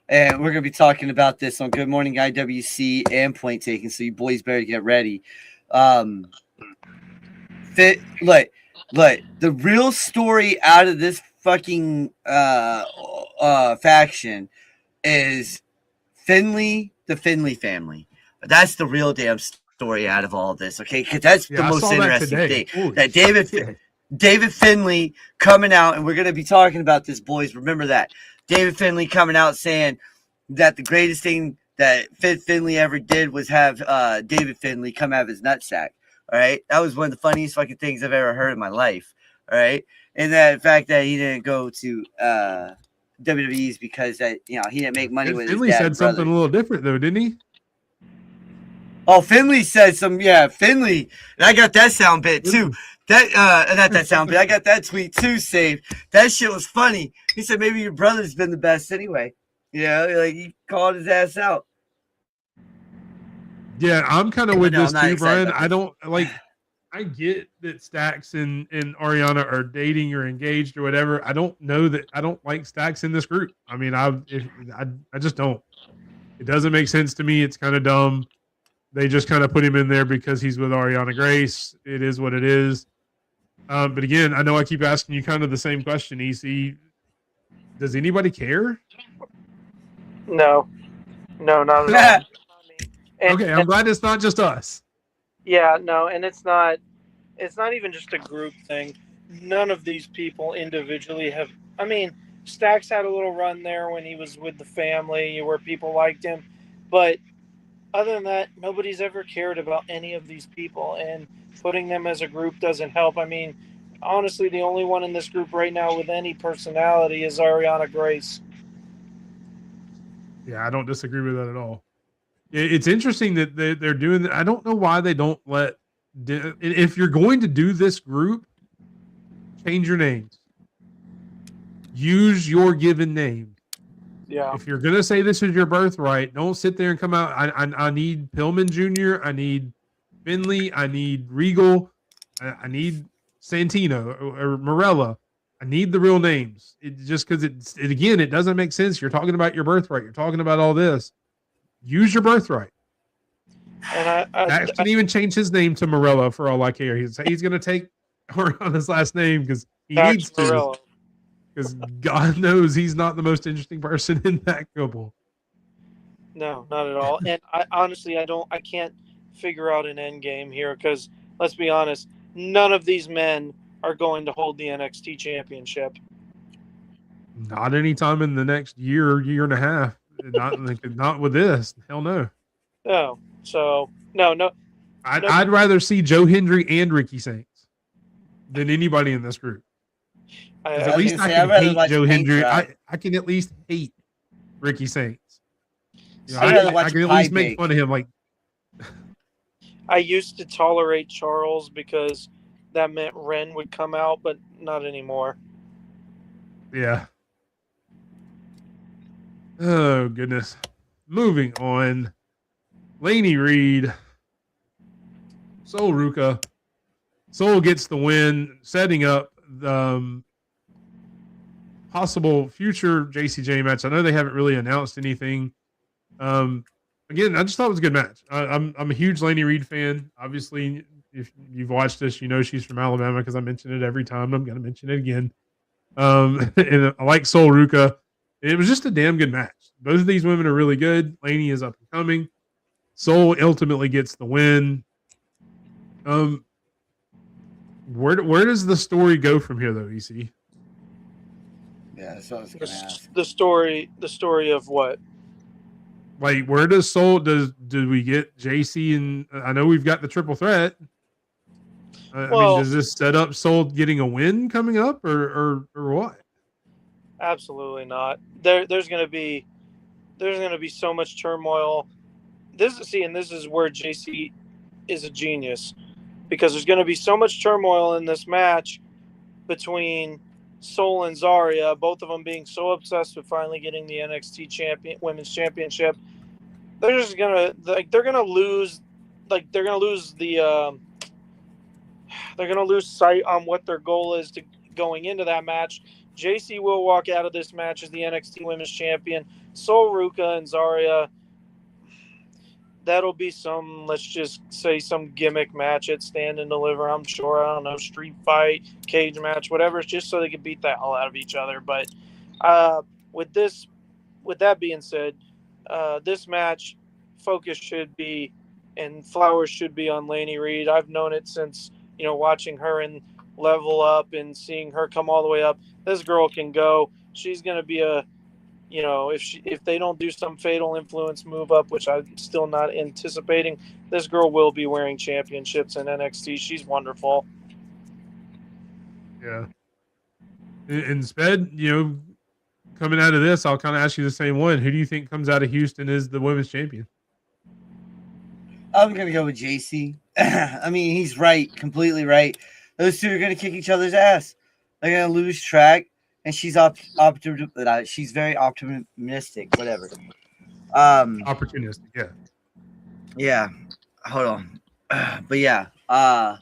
And we're going to be talking about this on Good Morning IWC and Point Taking, so you boys better get ready. Look, the real story out of this fucking faction is Finley, the Finley family. That's the real damn story. story out of all this, okay? Because that's the I most saw that interesting today. thing. Holy That shit. David Finlay coming out, and we're going to be talking about this, boys. Remember that. David Finlay coming out saying that the greatest thing that Finlay ever did was have David Finlay come out of his nutsack. All right. That was one of the funniest fucking things I've ever heard in my life. All right. And that fact that he didn't go to WWE's because that, he didn't make money with Finley his dad said and brother. something a little different though, didn't he? Oh, Finley said Finley. And I got that sound bit too. Not that sound bit. I got that tweet too saved. That shit was funny. He said maybe your brother's been the best anyway. Like he called his ass out. Yeah, I'm kind of with this I'm not too, excited Brian. about I don't like. I get that Stax and Ariana are dating or engaged or whatever. I don't know that I don't like Stax in this group. I mean, I just don't. It doesn't make sense to me. It's kind of dumb. They just kind of put him in there because he's with Ariana Grace. It is what it is. But again, I know I keep asking you kind of the same question, EC. Does anybody care? No, not at all. Okay, I'm glad it's not just us. Yeah, no, and it's not even just a group thing. None of these people individually have. I mean, Stax had a little run there when he was with the family where people liked him, but other than that, nobody's ever cared about any of these people, and putting them as a group doesn't help. I mean, honestly, the only one in this group right now with any personality is Ariana Grace. Yeah, I don't disagree with that at all. It's interesting that they're doing that. I don't know why they don't let. If you're going to do this group, change your names. Use your given name. Yeah. If you're gonna say this is your birthright, don't sit there and come out. I need Pillman Jr. I need Finley. I need Regal. I need Santino or Morella. I need the real names. Just because it doesn't make sense. You're talking about your birthright. You're talking about all this. Use your birthright. And I can even change his name to Morella for all I care. He's going to take on his last name because he needs to. Morella. Because God knows he's not the most interesting person in that couple. No, not at all. And I honestly, I can't figure out an end game here because let's be honest, none of these men are going to hold the NXT championship. Not anytime in the next year and a half. Not with this. Hell no. No. So no. I'd rather see Joe Hendry and Ricky Saints than anybody in this group. At least I can hate Joe Hendry. I can at least hate Ricky Saints. I can at least make fun of him. Like, I used to tolerate Charles because that meant Ren would come out, but not anymore. Yeah. Oh goodness. Moving on. Laney Reed. Sol Ruka. Sol gets the win, setting up the possible future JCJ match. I know they haven't really announced anything. Again, I just thought it was a good match. I'm a huge Laney Reed fan. Obviously, if you've watched this, you know she's from Alabama because I mention it every time. I'm going to mention it again. And I like Sol Ruka. It was just a damn good match. Both of these women are really good. Laney is up and coming. Sol ultimately gets the win. Where does the story go from here, though, EC? Yeah, that's what I was going to ask. The story of what? Like, where does Sol do we get JC and I know we've got the triple threat. I mean, does this set up Sol getting a win coming up or what? Absolutely not. There's going to be so much turmoil. This is where JC is a genius because there's going to be so much turmoil in this match between Sol and Zarya, both of them being so obsessed with finally getting the NXT women's championship. They're just gonna lose sight on what their goal is to going into that match. JC will walk out of this match as the NXT women's champion. Sol Ruka and Zarya, that'll be some gimmick match at Stand and Deliver, I'm sure. I don't know, street fight, cage match, whatever. It's just so they can beat the hell out of each other. But with that being said, this match focus should be and flowers should be on Lainey Reed. I've known it since, watching her and level up and seeing her come all the way up. This girl can go. She's going to be if they don't do some fatal influence move up, which I'm still not anticipating, this girl will be wearing championships in NXT. She's wonderful. Yeah. And Sped, coming out of this, I'll kind of ask you the same one. Who do you think comes out of Houston as the women's champion? I'm gonna go with JC. I mean, he's right, completely right. Those two are gonna kick each other's ass. They're gonna lose track, and she's she's very optimistic. Whatever. Opportunistic, yeah. Yeah. Hold on. But yeah. No,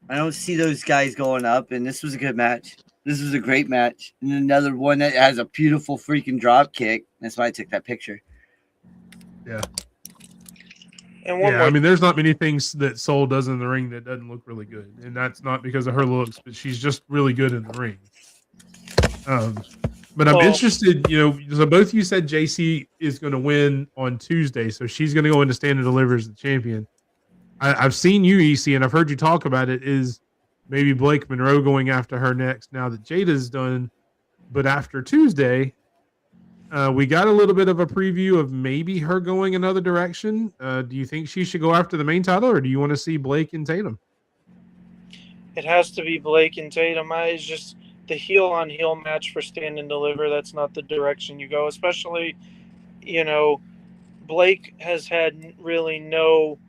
I don't see those guys going up, and this was a good match. This was a great match. And another one that has a beautiful freaking drop kick. That's why I took that picture. Yeah. And I mean, there's not many things that Soul does in the ring that doesn't look really good. And that's not because of her looks, but she's just really good in the ring. But I'm interested, so both of you said JC is going to win on Tuesday. So she's going to go into Stand and Deliver as the champion. I've seen you, EC, and I've heard you talk about it, is maybe Blake Monroe going after her next now that Jada's done. But after Tuesday, we got a little bit of a preview of maybe her going another direction. Do you think she should go after the main title, or do you want to see Blake and Tatum? It has to be Blake and Tatum. It's just the heel-on-heel match for Stand and Deliver. That's not the direction you go, especially, Blake has had really no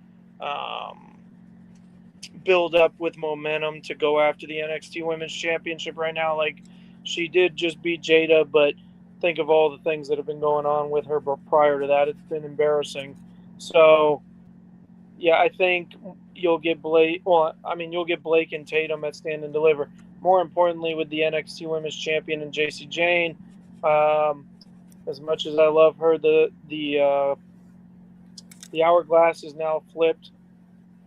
build up with momentum to go after the NXT Women's Championship right now. Like, she did just beat Jada, but think of all the things that have been going on with her prior to that. It's been embarrassing. So, yeah, I think you'll get Blake. Well, I mean, you'll get Blake and Tatum at Stand and Deliver. More importantly, with the NXT Women's Champion and JC Jane, as much as I love her, the hourglass is now flipped,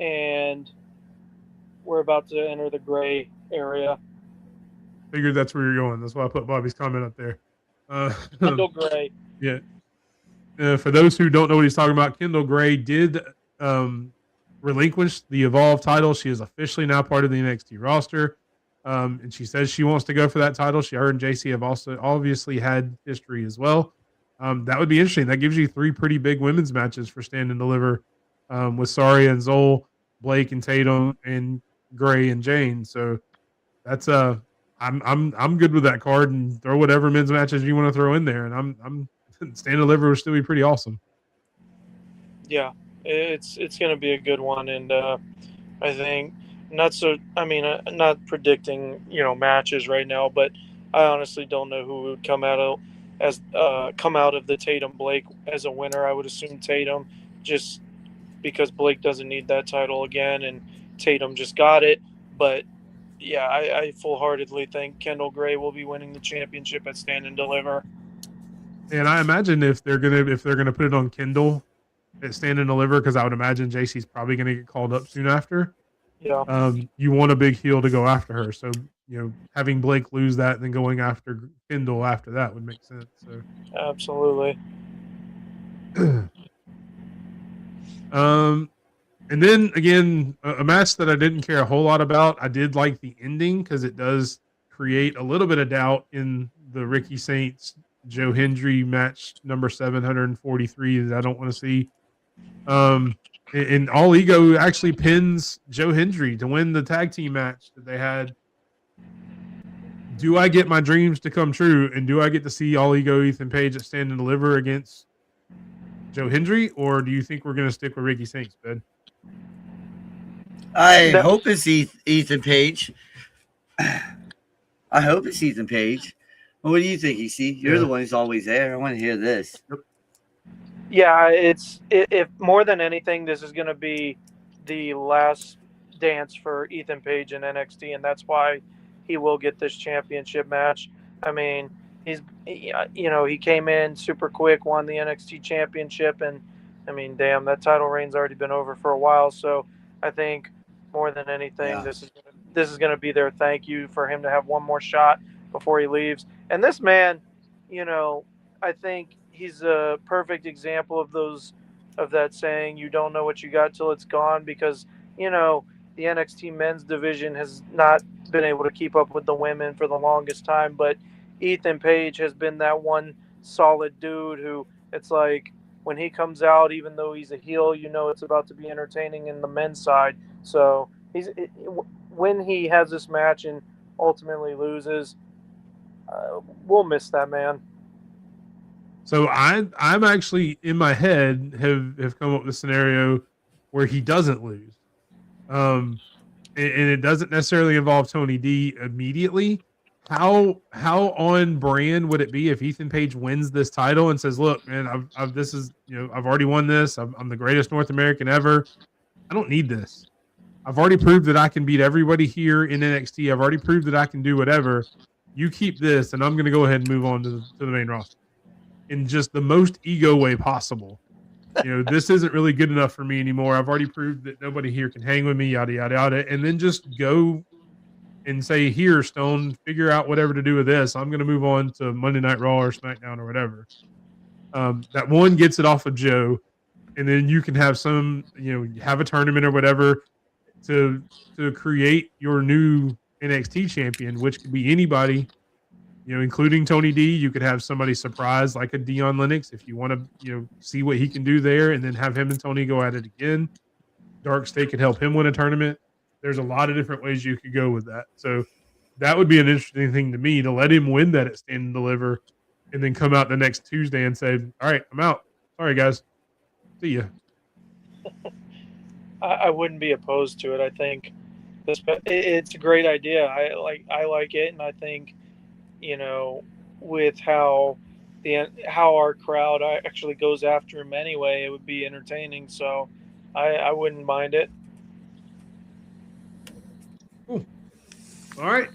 and we're about to enter the gray area. Figured that's where you're going. That's why I put Bobby's comment up there. Kendall Gray. Yeah. For those who don't know what he's talking about, Kendall Gray did relinquish the Evolve title. She is officially now part of the NXT roster. And she says she wants to go for that title. Her and JC have also obviously had history as well. That would be interesting. That gives you 3 pretty big women's matches for Stand and Deliver, with Saria and Zoll, Blake and Tatum, and Gray and Jane. So that's I'm good with that card, and throw whatever men's matches you want to throw in there. And I'm Stand and Deliver will still be pretty awesome. Yeah, it's going to be a good one, and I think not predicting matches right now, but I honestly don't know who would come out of the Tatum Blake as a winner. I would assume Tatum, just because Blake doesn't need that title again, and Tatum just got it. But yeah, I full-heartedly think Kendall Gray will be winning the championship at Stand and Deliver. And I imagine if they're gonna put it on Kendall at Stand and Deliver, because I would imagine JC's probably gonna get called up soon after. Yeah. You want a big heel to go after her, so having Blake lose that and then going after Kendall after that would make sense. So absolutely. And then again, a match that I didn't care a whole lot about. I did like the ending because it does create a little bit of doubt in the Ricky Saints Joe Hendry match number 743 that I don't want to see. And All Ego actually pins Joe Hendry to win the tag team match that they had. Do I get my dreams to come true, and do I get to see All Ego Ethan Page at Stand and Deliver against Joe Hendry, or do you think we're going to stick with Ricky Saints, Ben? I hope it's Ethan Page. I hope it's Ethan Page. Well, what do you think, EC? You're the one who's always there. I want to hear this. Yeah, if more than anything, this is going to be the last dance for Ethan Page in NXT, and that's why he will get this championship match. I mean, he came in super quick, won the NXT championship, and I mean, damn, that title reign's already been over for a while. So I think more than anything, this is going to be their thank you for him to have one more shot before he leaves. And this man, I think he's a perfect example of those of that saying, you don't know what you got till it's gone, because, you know, the NXT men's division has not been able to keep up with the women for the longest time, but Ethan Page has been that one solid dude who, it's like, when he comes out, even though he's a heel, you know it's about to be entertaining in the men's side. So when he has this match and ultimately loses, we'll miss that man. So I'm actually in my head have come up with a scenario where he doesn't lose, and it doesn't necessarily involve Tony D immediately. How on brand would it be if Ethan Page wins this title and says, "Look, man, this is, I've already won this. I'm the greatest North American ever. I don't need this. I've already proved that I can beat everybody here in NXT. I've already proved that I can do whatever. You keep this, and I'm going to go ahead and move on to the main roster in just the most ego way possible. This isn't really good enough for me anymore. I've already proved that nobody here can hang with me, yada, yada, yada." And then just go and say, "Here, Stone, figure out whatever to do with this. I'm going to move on to Monday Night Raw or SmackDown or whatever." That one gets it off of Joe, and then you can have have a tournament or whatever to create your new NXT champion, which could be anybody, including Tony D. You could have somebody surprise like a Dion Lennox if you want to, see what he can do there, and then have him and Tony go at it again. Dark State could help him win a tournament. There's a lot of different ways you could go with that. So that would be an interesting thing to me, to let him win that at Stand and Deliver and then come out the next Tuesday and say, "All right, I'm out. Sorry, guys. See ya." I wouldn't be opposed to it. I think it's a great idea. I like it, and I think, with how our crowd actually goes after him anyway, it would be entertaining. So I wouldn't mind it. Cool. All right.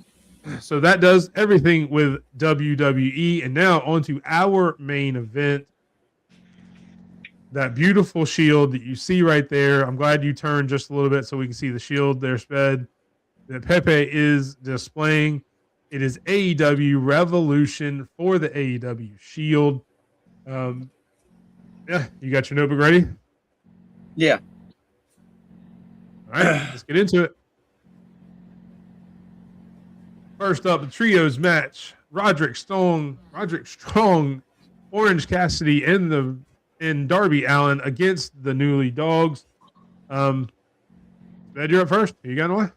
So that does everything with WWE. And now on to our main event. That beautiful shield that you see right there. I'm glad you turned just a little bit so we can see the shield there, Sped, that Pepe is displaying. It is AEW Revolution for the AEW Shield. Yeah, you got your notebook ready? Yeah. All right, let's get into it. First up, the trios match: Roderick Strong, Orange Cassidy, and Darby Allin against the Newly Dogs. Ed, you're up first. You got one?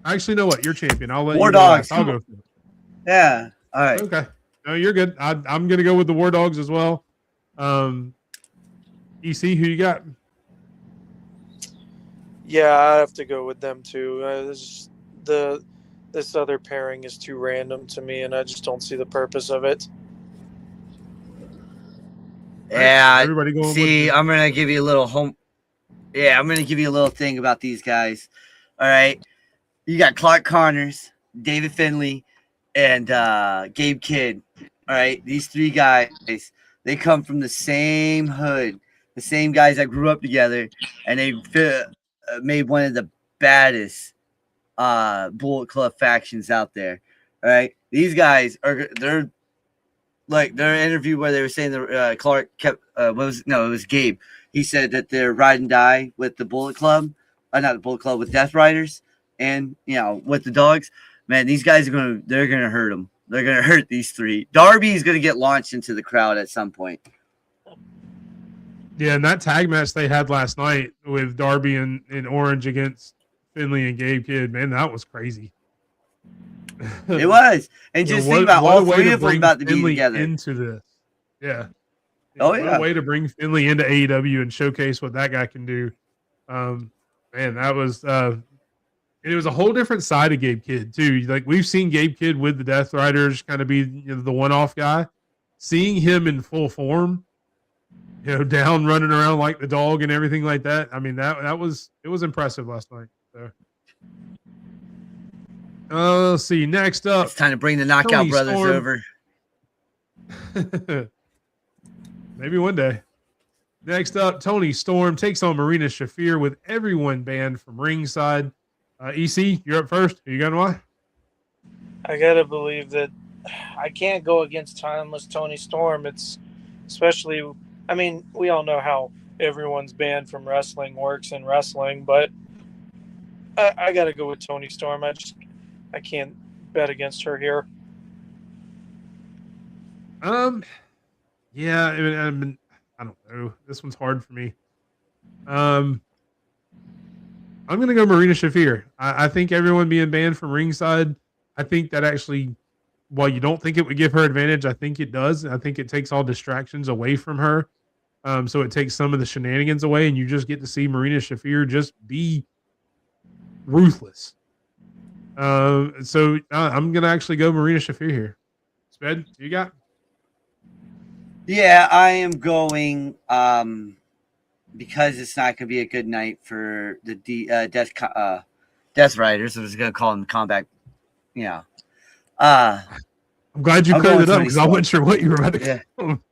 Actually, know what? You're champion. I'll let War you go Dogs. last. I'll go first. Yeah. All right. Okay. No, you're good. I'm going to go with the War Dogs as well. EC, who you got? Yeah, I have to go with them too. This other pairing is too random to me, and I just don't see the purpose of it. Yeah. Everybody going See, with I'm gonna give you a little I'm gonna give you a little thing about these guys. All right. You got Clark Connors, David Finlay, and Gabe Kidd. All right. These three guys, they come from the same hood, the same guys that grew up together, and they made one of the baddest Bullet Club factions out there. All right. These guys they're like their interview where they were saying that Clark kept it was Gabe. He said that they're ride and die with the Bullet Club, not the Bullet Club, with Death Riders, and with the Dogs. Man, these guys they're gonna hurt them. They're gonna hurt these three. Darby's gonna get launched into the crowd at some point. Yeah, and that tag match they had last night with Darby and Orange against Finley and Gabe Kidd, man, that was crazy. It was. And just think about all three of them about to be together. Into this. Yeah. Oh, yeah. What a way to bring Finley into AEW and showcase what that guy can do. Man, that was it was a whole different side of Gabe Kidd too. Like, we've seen Gabe Kidd with the Death Riders kind of be the one-off guy. Seeing him in full form, down running around like the dog and everything like that. I mean, it was impressive last night. So. Let's see. Next up, it's time to bring the Knockout Tony Brothers Storm. over. Maybe one day. Next up, Tony Storm takes on Marina Shafir with everyone banned from ringside. EC, you're up first. Are you going to what? I gotta believe that I can't go against timeless Tony Storm. It's especially I mean, we all know how everyone's banned from wrestling works in wrestling, but I got to go with Tony Storm. I can't bet against her here. Yeah, I don't know. This one's hard for me. I'm gonna go Marina Shafir. I think everyone being banned from ringside, I think that actually, while you don't think it would give her advantage, I think it does. I think it takes all distractions away from her. So it takes some of the shenanigans away, and you just get to see Marina Shafir just be ruthless. I'm gonna actually go Marina Shafir here. Sped, you got? Yeah, I am going because it's not going to be a good night for the Death Riders. I was going to call them combat. Yeah. I'm glad you I'm cleared going it up Tony because I Storm. wasn't sure what you were about to Yeah. call them.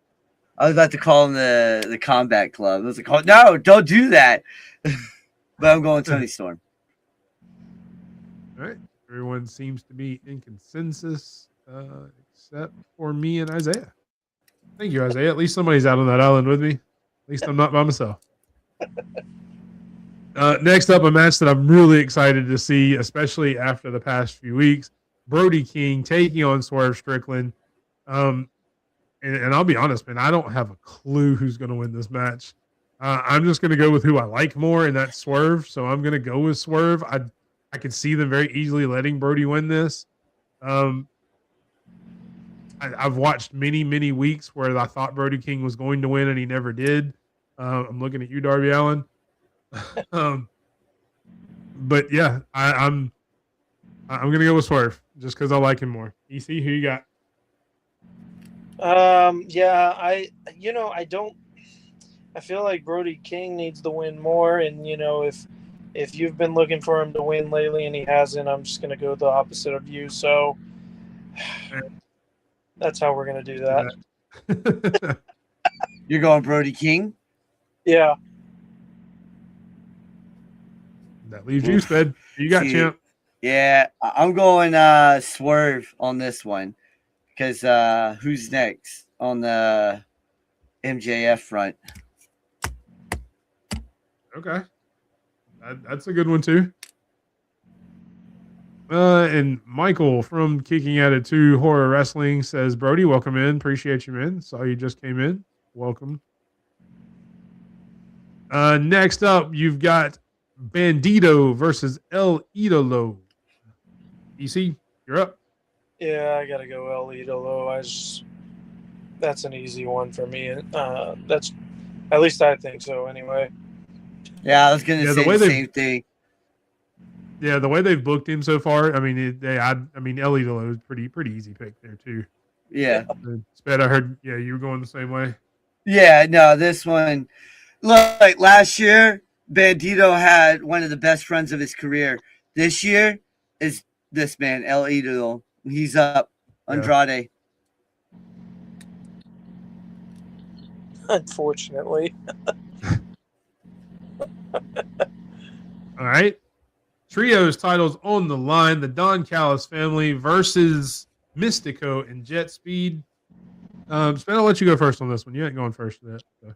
I was about to call them the Combat Club. I was like, oh, no, don't do that. But I'm going Tony Storm. All right. Everyone seems to be in consensus, except for me and Isaiah. Thank you, Isaiah. At least somebody's out on that island with me. At least I'm not by myself. Next up, a match that I'm really excited to see, especially after the past few weeks. Brody King taking on Swerve Strickland. And I'll be honest, man, I don't have a clue who's going to win this match. I'm just going to go with who I like more, and that's Swerve. So I'm going to go with Swerve. I could see them very easily letting Brody win this. I've watched many weeks where I thought Brody King was going to win, and he never did. I'm looking at you, Darby Allin. But yeah, I'm going to go with Swerve just because I like him more. EC, who you got? Yeah, I feel like Brody King needs to win more, and if you've been looking for him to win lately and he hasn't, I'm just gonna go the opposite of you. So that's how we're gonna do that. You're going Brody King? Yeah. That leaves you, Sped. You got champ. Yeah, I'm going Swerve on this one because who's next on the MJF front? Okay. That's a good one, too. And Michael from Kicking At It 2 Horror Wrestling says, Brody, welcome in. Appreciate you, man. Saw you just came in. Welcome. Next up, you've got Bandito versus El Idolo. EC, you're up. Yeah, I gotta go El Idolo. That's an easy one for me. That's at least I think so. Anyway. Yeah, I was gonna say the same thing. Yeah, the way they've booked him so far, I mean, El Idolo is pretty easy pick there too. Yeah. Sped, I heard. Yeah, you were going the same way. Yeah, no, this one. Look, like last year, Bandito had one of the best runs of his career. This year is this man, El Idolo. He's up. Andrade. Unfortunately. All right. Trios titles on the line. The Don Callis family versus Mystico and Jet Speed. Sped, I'll let you go first on this one. You ain't going first for that. So.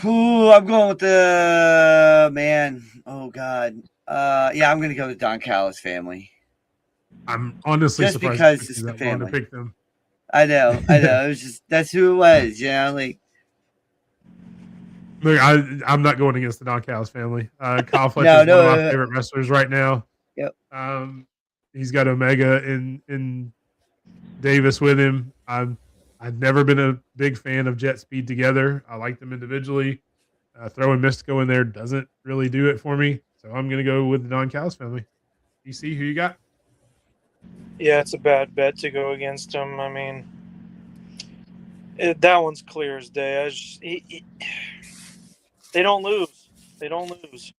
Ooh, I'm going with the man. Oh God. Yeah, I'm gonna go with Don Callis family. I'm honestly just surprised because it's the family. To pick them. I know. It was just that's who it was. Like. Look, I'm not going against the Don Callis family. Kyle Fletcher is one of my favorite wrestlers right now. Yep. He's got Omega in Davis with him. I've never been a big fan of Jet Speed together. I like them individually. Throwing Mystico in there doesn't really do it for me. So I'm going to go with the Don Callis family. DC, who you got? Yeah, it's a bad bet to go against him. I mean, that one's clear as day. They don't lose. They don't lose.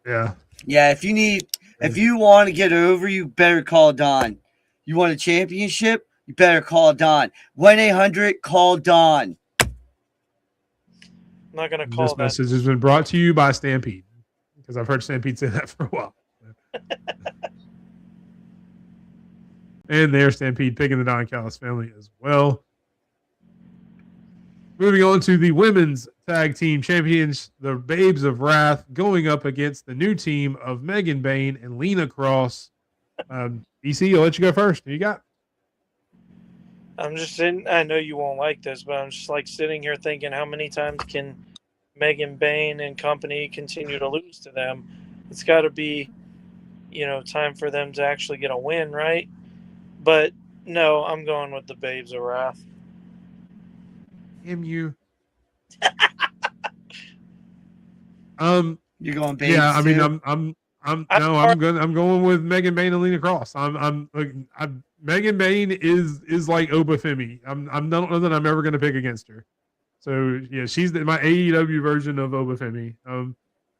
Yeah. Yeah, if you want to get over, you better call Don. You want a championship? You better call Don. 1-800 call Don. I'm not gonna call this message has been brought to you by Stampede because I've heard Stampede say that for a while. And there's Stampede picking the Don Callis family as well. Moving on to the women's tag team champions, the Babes of Wrath, going up against the new team of Megan Bain and Lena Cross. DC, I'll let you go first. Who you got? I'm just sitting. I know you won't like this, but I'm just like sitting here thinking, how many times can Megan Bain and company continue to lose to them? It's got to be, time for them to actually get a win, right? But no, I'm going with the Babes of Wrath. Damn you. You're going Bain. Yeah, I mean, too? I'm going with Megan Bain and Lena Cross. Megan Bain is like Obafemi. I don't know that I'm ever going to pick against her. So yeah, she's my AEW version of Obafemi.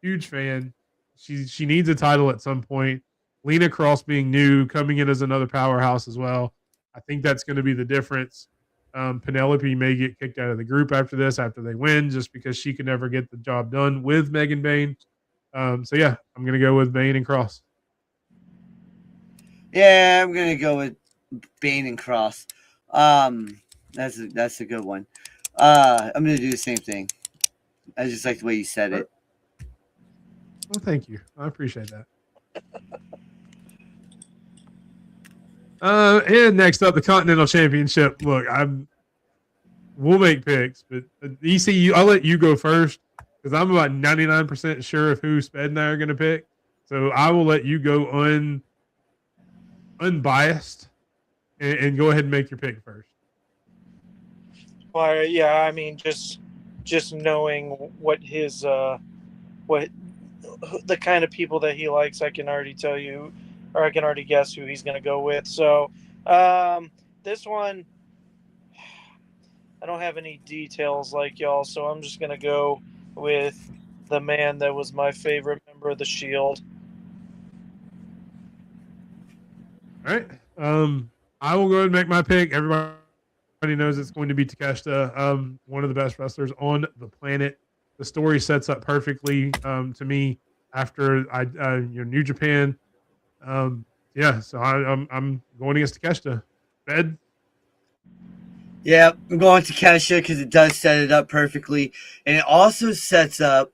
Huge fan. She needs a title at some point. Lena Cross being new, coming in as another powerhouse as well. I think that's going to be the difference. Penelope may get kicked out of the group after this, after they win, just because she could never get the job done with Megan Bain. So yeah, I'm going to go with Bain and Cross. Yeah, I'm going to go with Bain and Cross. That's a good one. I'm going to do the same thing. I just like the way you said it. Well, thank you. I appreciate that. And next up, the Continental Championship. Look, we'll make picks, but ECU, I'll let you go first because I'm about 99% sure of who Sped and I are going to pick. So I will let you go unbiased and go ahead and make your pick first. Well, yeah, I mean, just knowing what his what the kind of people that he likes, I can already tell you, or I can already guess who he's going to go with. So this one, I don't have any details like y'all, so I'm just going to go with the man that was my favorite member of the Shield. All right. I will go ahead and make my pick. Everybody knows it's going to be Takeshita, one of the best wrestlers on the planet. The story sets up perfectly to me after New Japan. So I'm going against Takeshita. Bed. Yeah, I'm going to Takeshita because it does set it up perfectly, and it also sets up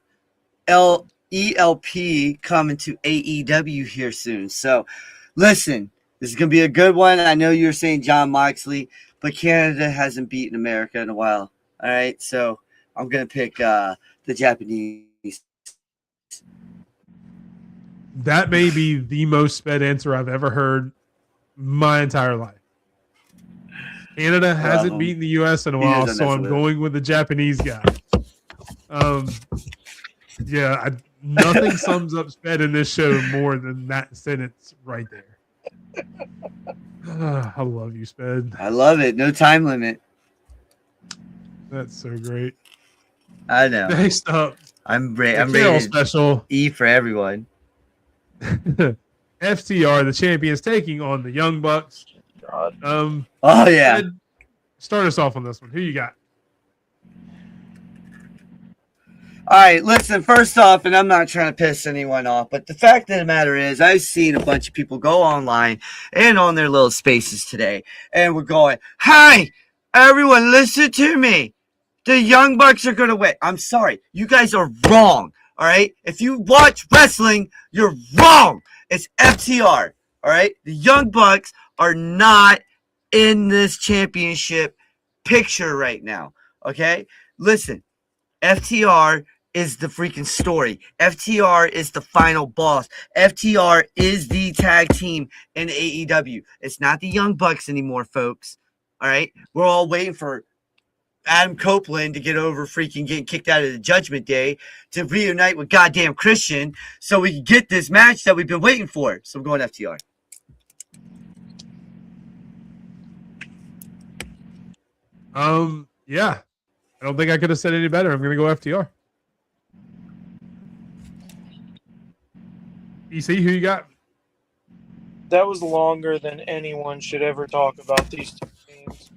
ELP coming to AEW here soon. So, listen, this is going to be a good one. I know you're saying John Moxley, but Canada hasn't beaten America in a while. All right, so I'm going to pick the Japanese. That may be the most Sped answer I've ever heard my entire life. Canada hasn't beaten the U.S. in a while, so I'm going with the Japanese guy. Nothing sums up Sped in this show more than that sentence right there. I love you, Sped. I love it. No time limit. That's so great. I know. Next up, I'm rated special E for everyone. FTR, the champions, taking on the Young Bucks. God. Oh yeah. Sped, start us off on this one. Who you got? All right, listen, first off, and I'm not trying to piss anyone off, but the fact of the matter is I've seen a bunch of people go online and on their little spaces today, and we're going, hey, everyone, listen to me. The Young Bucks are going to win. I'm sorry. You guys are wrong, all right? If you watch wrestling, you're wrong. It's FTR, all right? The Young Bucks are not in this championship picture right now, okay? Listen, FTR is the freaking story. FTR is the final boss. FTR is the tag team in AEW. It's not the Young Bucks anymore, folks. All right? We're all waiting for Adam Copeland to get over freaking getting kicked out of the Judgment Day to reunite with goddamn Christian so we can get this match that we've been waiting for. So I'm going FTR. Yeah. I don't think I could have said any better. I'm going to go FTR. EC, who you got? That was longer than anyone should ever talk about these two teams.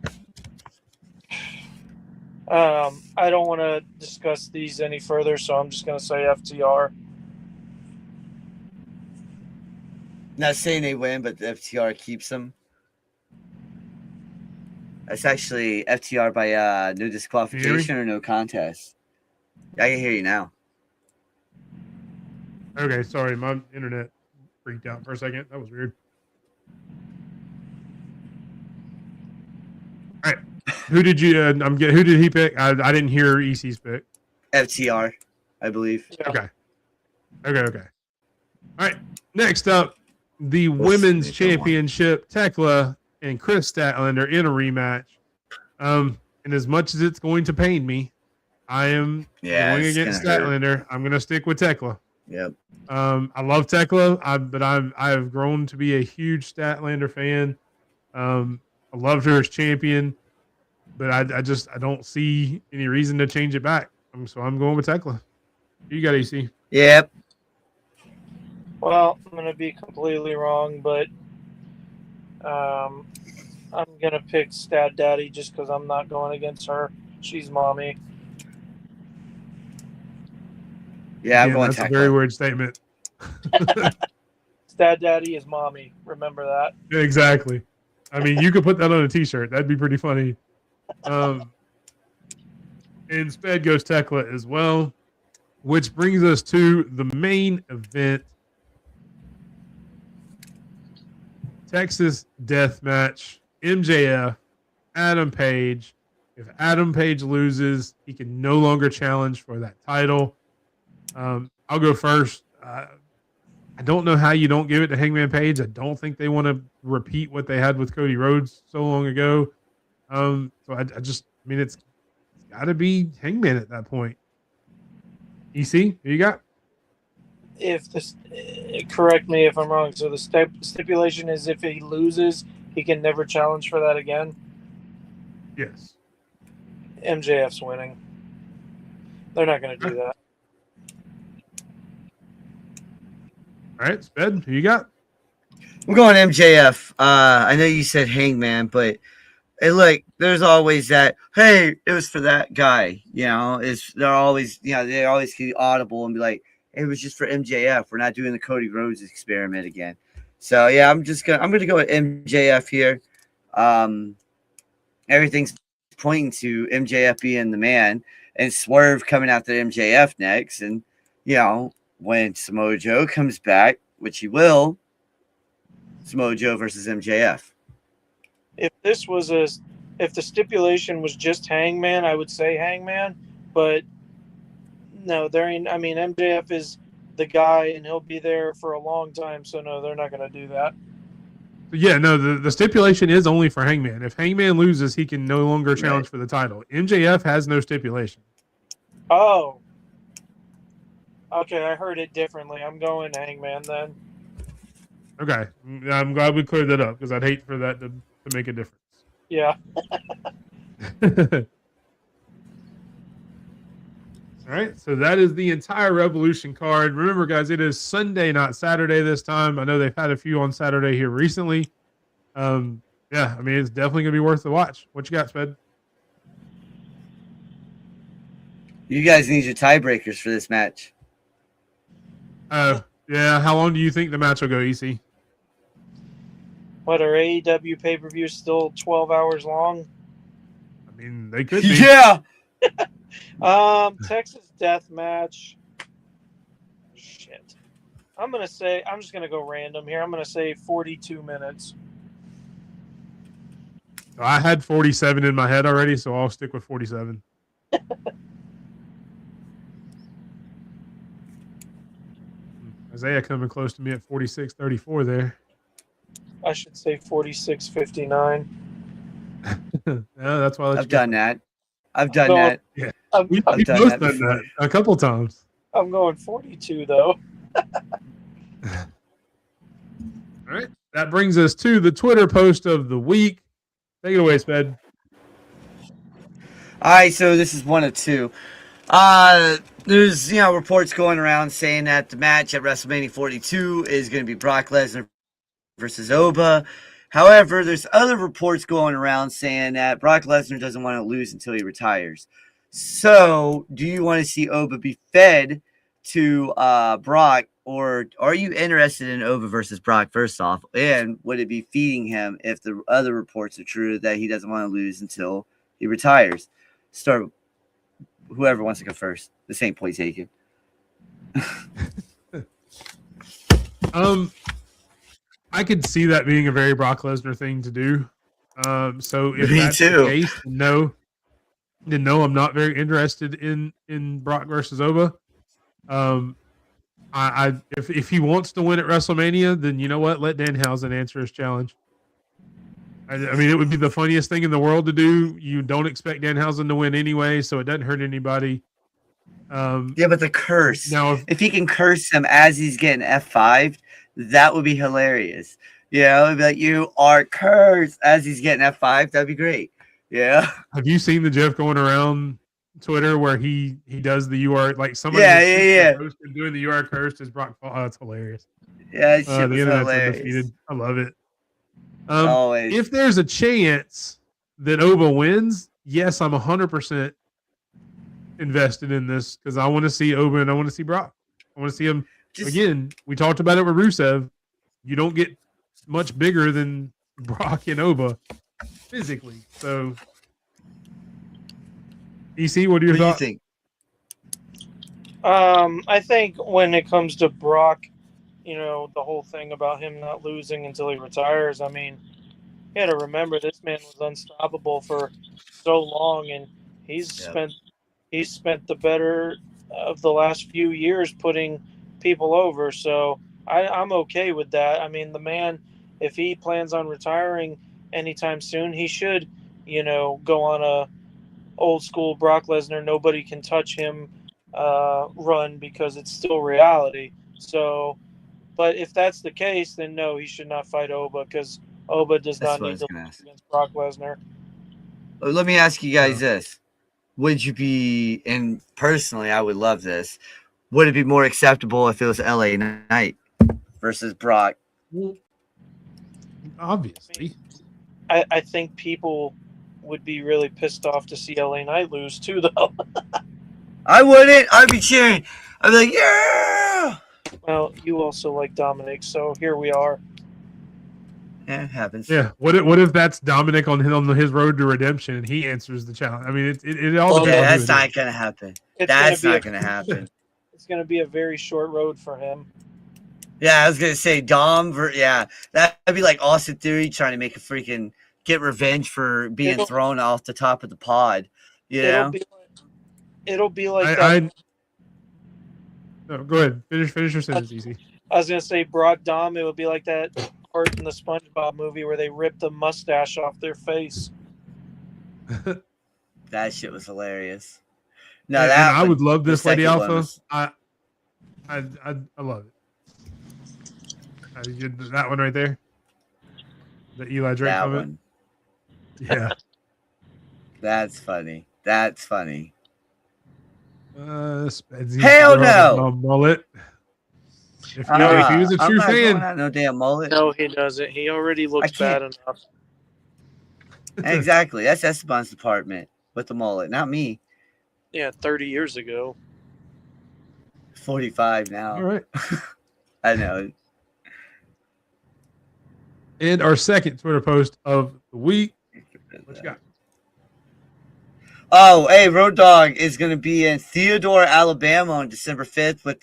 I don't want to discuss these any further, so I'm just going to say FTR. Not saying they win, but the FTR keeps them. That's actually FTR by no disqualification or no contest. I can hear you now. Okay, sorry, my internet freaked out for a second. That was weird. All right, who did you? Who did he pick? I didn't hear EC's pick. FTR, I believe. Yeah. Okay. All right, next up, the women's championship. Tekla and Chris Statlander in a rematch. And as much as it's going to pain me, I am going against Statlander. I'm going to stick with Tekla. Yep. I love Tekla, but I have grown to be a huge Statlander fan. I loved her as champion, but I don't see any reason to change it back. So I'm going with Tekla. You got AC. Yep. Well, I'm going to be completely wrong, but I'm going to pick Stat Daddy just because I'm not going against her. She's mommy. Yeah, I'm going That's Tekla. a very weird statement. Stat Daddy is mommy. Remember that. Exactly. I mean, you could put that on a T-shirt. That'd be pretty funny. And Sped goes Tekla as well, which brings us to the main event. Texas Death Match. MJF, Adam Page. If Adam Page loses, he can no longer challenge for that title. I'll go first. I don't know how you don't give it to Hangman Page. I don't think they want to repeat what they had with Cody Rhodes so long ago. So I mean, it's got to be Hangman at that point. EC, who you got? If this, correct me if I'm wrong. So the stipulation is if he loses, he can never challenge for that again. Yes. MJF's winning. They're not going to do that. All right, Sped, who you got? I'm going MJF. I know you said Hangman, but there's always that. Hey, it was for that guy. You know, they always get audible and be like, it was just for MJF. We're not doing the Cody Rhodes experiment again. So yeah, I'm gonna go with MJF here. Everything's pointing to MJF being the man, and Swerve coming after MJF next. And when Samoa Joe comes back, which he will, Samoa Joe versus MJF. If the stipulation was just Hangman, I would say Hangman, but no, MJF is the guy and he'll be there for a long time. So no, they're not going to do that. Yeah, no, the stipulation is only for Hangman. If Hangman loses, he can no longer challenge for the title. MJF has no stipulation. Oh. Okay, I heard it differently. I'm going Hangman then. Okay. I'm glad we cleared that up because I'd hate for that to make a difference. Yeah. All right, so that is the entire Revolution card. Remember, guys, it is Sunday, not Saturday this time. I know they've had a few on Saturday here recently. Yeah, I mean, it's definitely going to be worth the watch. What you got, Sped? You guys need your tiebreakers for this match. Yeah, how long do you think the match will go, EC? What, are AEW pay-per-views still 12 hours long? I mean, they could be. Yeah! Texas Death Match. Shit. I'm just gonna go random here. I'm gonna say 42 minutes. I had 47 in my head already, so I'll stick with 47. Isaiah coming close to me at 46-34 there. I should say 46-59. Yeah, that's why I've done that. Yeah. We've both done that a couple times. I'm going 42 though. All right. That brings us to the Twitter post of the week. Take it away, Sped. All right, so this is one of two. There's reports going around saying that the match at WrestleMania 42 is going to be Brock Lesnar versus Oba. However, there's other reports going around saying that Brock Lesnar doesn't want to lose until he retires. So, do you want to see Oba be fed to Brock or are you interested in Ova versus Brock? First off, and would it be feeding him if the other reports are true that he doesn't want to lose until he retires? Start whoever wants to go first. This ain't point taken. I could see that being a very Brock Lesnar thing to do. So if Me that's too. the case, no, I'm not very interested in Brock versus Oba. If he wants to win at WrestleMania, then you know what? Let Danhausen answer his challenge. I mean, it would be the funniest thing in the world to do. You don't expect Danhausen to win anyway, so it doesn't hurt anybody. Yeah, but the curse. Now, If he can curse him as he's getting F5, that would be hilarious. Yeah, it would be like, you are cursed as he's getting F5. That'd be great. Yeah. have you seen the GIF going around Twitter where he does the "you are" like somebody? Yeah. Doing the "you are cursed" is Brock. Oh, that's hilarious. Yeah, that shit The was internet's hilarious. undefeated. I love it. Always. If there's a chance that Oba wins, yes, I'm 100% invested in this because I want to see Oba and I want to see Brock. I want to see him again. We talked about it with Rusev. You don't get much bigger than Brock and Oba physically. So, EC, what are your What do you thoughts? think? I think when it comes to Brock, you know, the whole thing about him not losing until he retires, I mean, you got to remember this man was unstoppable for so long, and he's spent the better of the last few years putting people over. So I'm okay with that. I mean, the man, if he plans on retiring anytime soon, he should, you know, go on a old school Brock Lesnar, nobody can touch him run because it's still reality. So, but if that's the case, then no, he should not fight Oba because Oba does That's not what I need was to gonna lose ask. against Brock Lesnar. Let me ask you guys this. Would you be, and personally, I would love this, would it be more acceptable if it was LA Knight versus Brock? Well, obviously. I think people would be really pissed off to see LA Knight lose too, though. I wouldn't. I'd be cheering. I'd be like, yeah. Well, you also like Dominic, so here we are. Yeah, it happens. Yeah. What if that's Dominic on his road to redemption and he answers the challenge? I mean, it all Well, depends on Yeah, who that's it not is. gonna happen. It's That's gonna be not gonna happen. It's going to be a very short road for him. Yeah, I was gonna say yeah, that'd be like Austin Theory trying to make a freaking get revenge for being thrown off the top of the pod. You know? It'll be like that. No, go ahead. Finish your sentence, easy. I was gonna say Brock Dom. It would be like that part in the SpongeBob movie where they rip the mustache off their face. That shit was hilarious. No, and that I would love the this Lady second one Alpha. was- I love it. That one right there, the Eli Drake that comment. one. Yeah. That's funny. That's funny. Spedsy's Hell growing no! a mullet. If he was a I'm true not going fan, out no damn mullet. No, he doesn't. He already looks bad enough. Exactly. That's Esteban's department with the mullet, not me. Yeah, 30 years ago. 45 now. all right. I know. And our second Twitter post of the week. What you got? Oh, hey, Road Dogg is going to be in Theodore, Alabama on December 5th with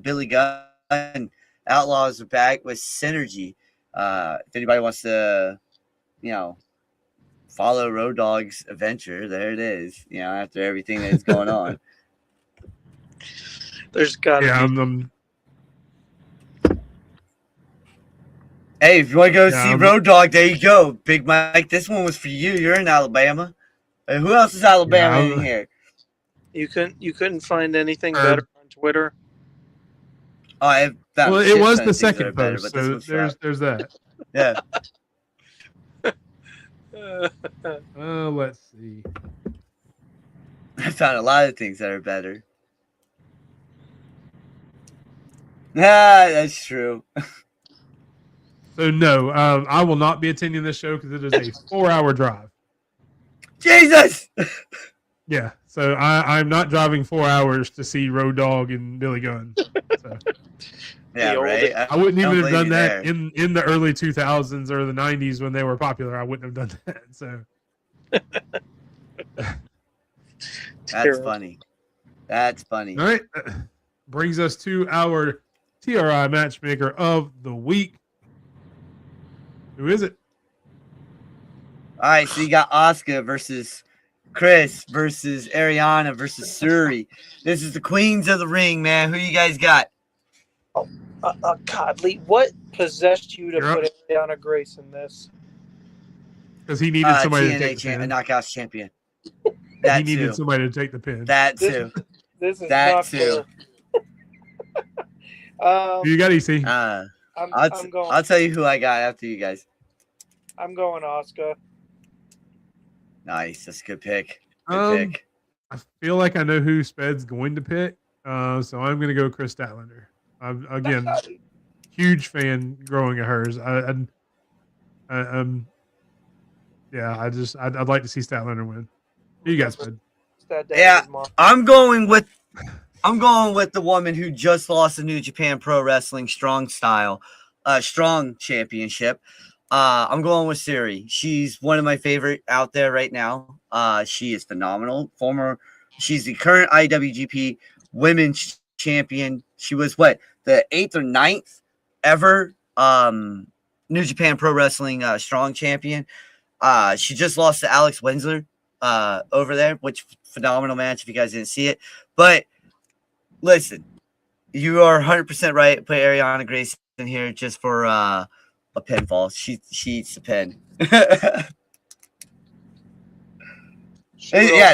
Billy Gunn. Outlaws are back with Synergy. If anybody wants to, follow Road Dogg's adventure, there it is. After everything that's going on. There's got to be. Hey, if you want to go see I'm- Road Dogg, there you go. Big Mike, this one was for you. You're in Alabama. Hey, who else is Alabama in here? You couldn't find anything Herb. better on Twitter. Oh, I found Well, a it shit was ton the of things that second are better, post, but this so one's there's that. yeah. Let's see. I found a lot of things that are better. That's true. So no, I will not be attending this show because it is a 4-hour drive. Jesus! Yeah, so I'm not driving 4 hours to see Road Dogg and Billy Gunn. So. Yeah, old right. I wouldn't don't even have blame done you that there. in the early 2000s or the 90s when they were popular. I wouldn't have done that. So That's Terrible. funny. That's funny. all right, brings us to our TRI matchmaker of the week. Who is it? All right, so you got Asuka versus Chris versus Ariana versus Suri. This is the queens of the ring, man. Who you guys got? God, Lee, what possessed you to You're up. put Ariana Grace in this? Because he needed somebody to take TNA the pin. Knockouts champion. He That needed too. somebody to take the pin. That This- too. This is That not too. fair. Who you got, EC? I'm going. I'll tell you who I got after you guys. I'm going Asuka. Nice. That's a good pick. Good pick. I feel like I know who Sped's going to pick, so I'm going to go Chris Statlander. Again, huge fan growing at hers. I'd like to see Statlander win. Who you got, Sped? Yeah, I'm going with the woman who just lost the New Japan Pro Wrestling Strong Championship. I'm going with Siri. She's one of my favorite out there right now. She is phenomenal. She's the current IWGP Women's Champion. She was the 8th or 9th ever New Japan Pro Wrestling Strong Champion. She just lost to Alex Winsler over there, which phenomenal match if you guys didn't see it. But listen, you are 100% right. Put Ariana Grace in here just for a pinfall. She eats the pin. Yeah,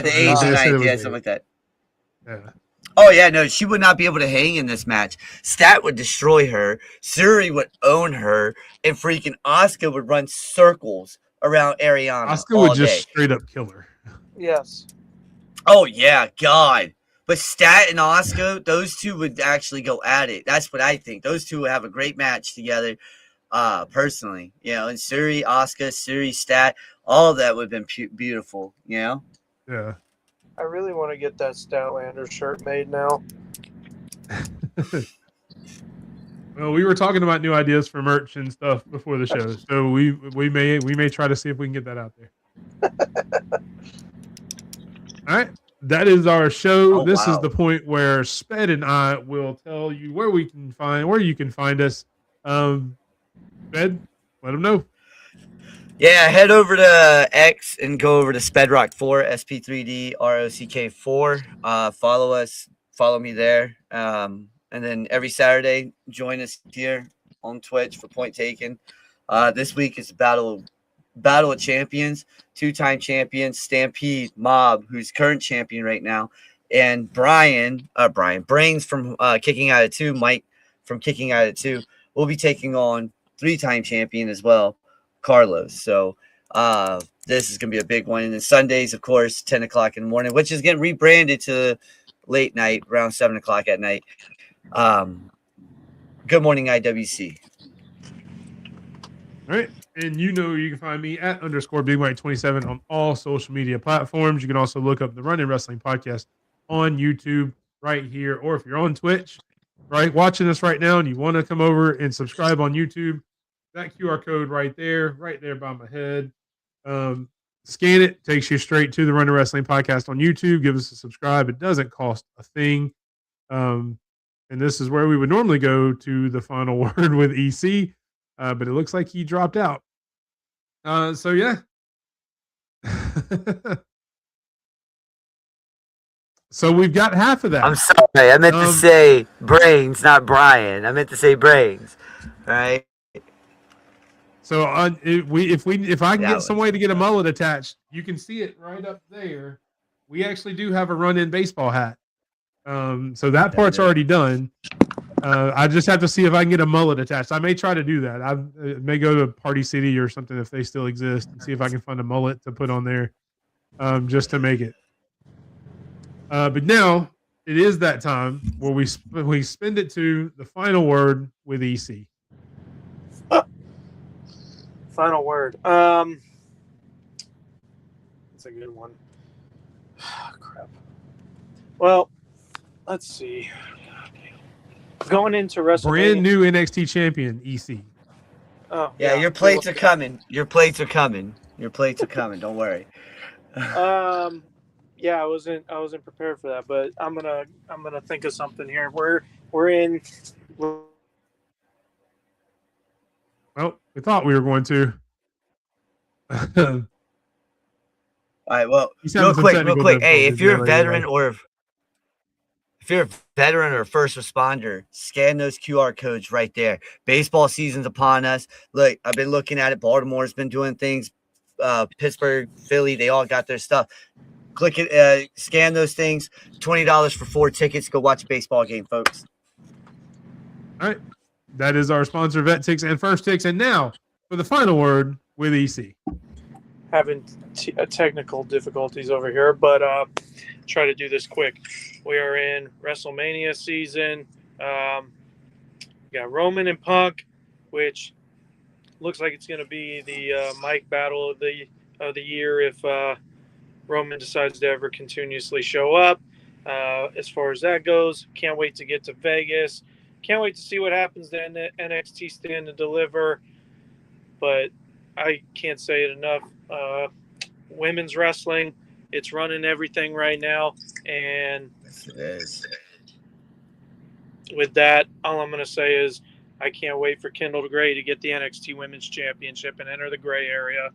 the 8th or 9th, yeah, something like that. Yeah. Oh, yeah, no, she would not be able to hang in this match. Stat would destroy her. Suri would own her. And freaking Asuka would run circles around Ariana. Asuka would just straight up kill her. Yes. Oh, yeah, God. But Stat and Asuka, those two would actually go at it. That's what I think. Those two would have a great match together, personally. You know, and Suri, Asuka, Suri, Stat, all of that would have been beautiful, you know? Yeah. I really want to get that Statlander shirt made now. Well, we were talking about new ideas for merch and stuff before the show, so we may try to see if we can get that out there. All right, that is our show. Oh, this wow. is the point where Sped and I will tell you where you can find us. Sped, let them know. Yeah, head over to X and go over to Spedrock4, SP3D ROCK4. Follow us, follow me there. And then every Saturday, join us here on Twitch for Point Taken. This week is Battle of Champions, 2-time champions, Stampede, Mob, who's current champion right now, and Brains from Kicking Out of 2, Mike from Kicking Out of 2, will be taking on 3-time champion as well, Carlos. So this is going to be a big one. And then Sundays, of course, 10 o'clock in the morning, which is getting rebranded to late night, around 7 o'clock at night. Good morning, IWC. All right. And you can find me at _BigMike27 on all social media platforms. You can also look up the Running Wrestling Podcast on YouTube right here. Or if you're on Twitch, right, watching us right now and you want to come over and subscribe on YouTube, that QR code right there by my head. Scan it, takes you straight to the Running Wrestling Podcast on YouTube. Give us a subscribe. It doesn't cost a thing. And this is where we would normally go to the final word with EC. But it looks like he dropped out. So yeah. So we've got half of that. I'm sorry. I meant to say Brains, not Brian. I meant to say Brains. Right? So if I can get some way to get a mullet attached, you can see it right up there. We actually do have a run-in baseball hat. So that part's already done. I just have to see if I can get a mullet attached. I may try to do that. I may go to Party City or something if they still exist and see if I can find a mullet to put on there, just to make it. But now it is that time where we spend it to the final word with EC. Final word. That's a good one. Crap. Well, let's see. Going into WrestleMania. Brand new NXT champion, EC. Oh, Yeah, your plates are coming. Your plates are coming. Your plates are coming. Don't worry. Yeah, I wasn't prepared for that, but I'm gonna think of something here. We're in. Well, we thought we were going to. All right. Well, He's having real some quick. technical Hey, if difficulties you're there, a veteran anyway. or if you're a veteran or a first responder, scan those QR codes right there. Baseball season's upon us. Look, I've been looking at it. Baltimore's been doing things. Pittsburgh, Philly, they all got their stuff. Click it, scan those things. $20 for 4 tickets. Go watch a baseball game, folks. All right. That is our sponsor, Vet Ticks and First Ticks. And now for the final word with EC. Having technical difficulties over here, but try to do this quick. We are in WrestleMania season. We got Roman and Punk, which looks like it's going to be the mic battle of the year if Roman decides to ever continuously show up. As far as that goes, can't wait to get to Vegas. Can't wait to see what happens to NXT Stand and Deliver. But I can't say it enough. Women's wrestling, it's running everything right now. And Yes, it is. with that, all I'm going to say is I can't wait for Kendall Gray to get the NXT Women's Championship and enter the gray area.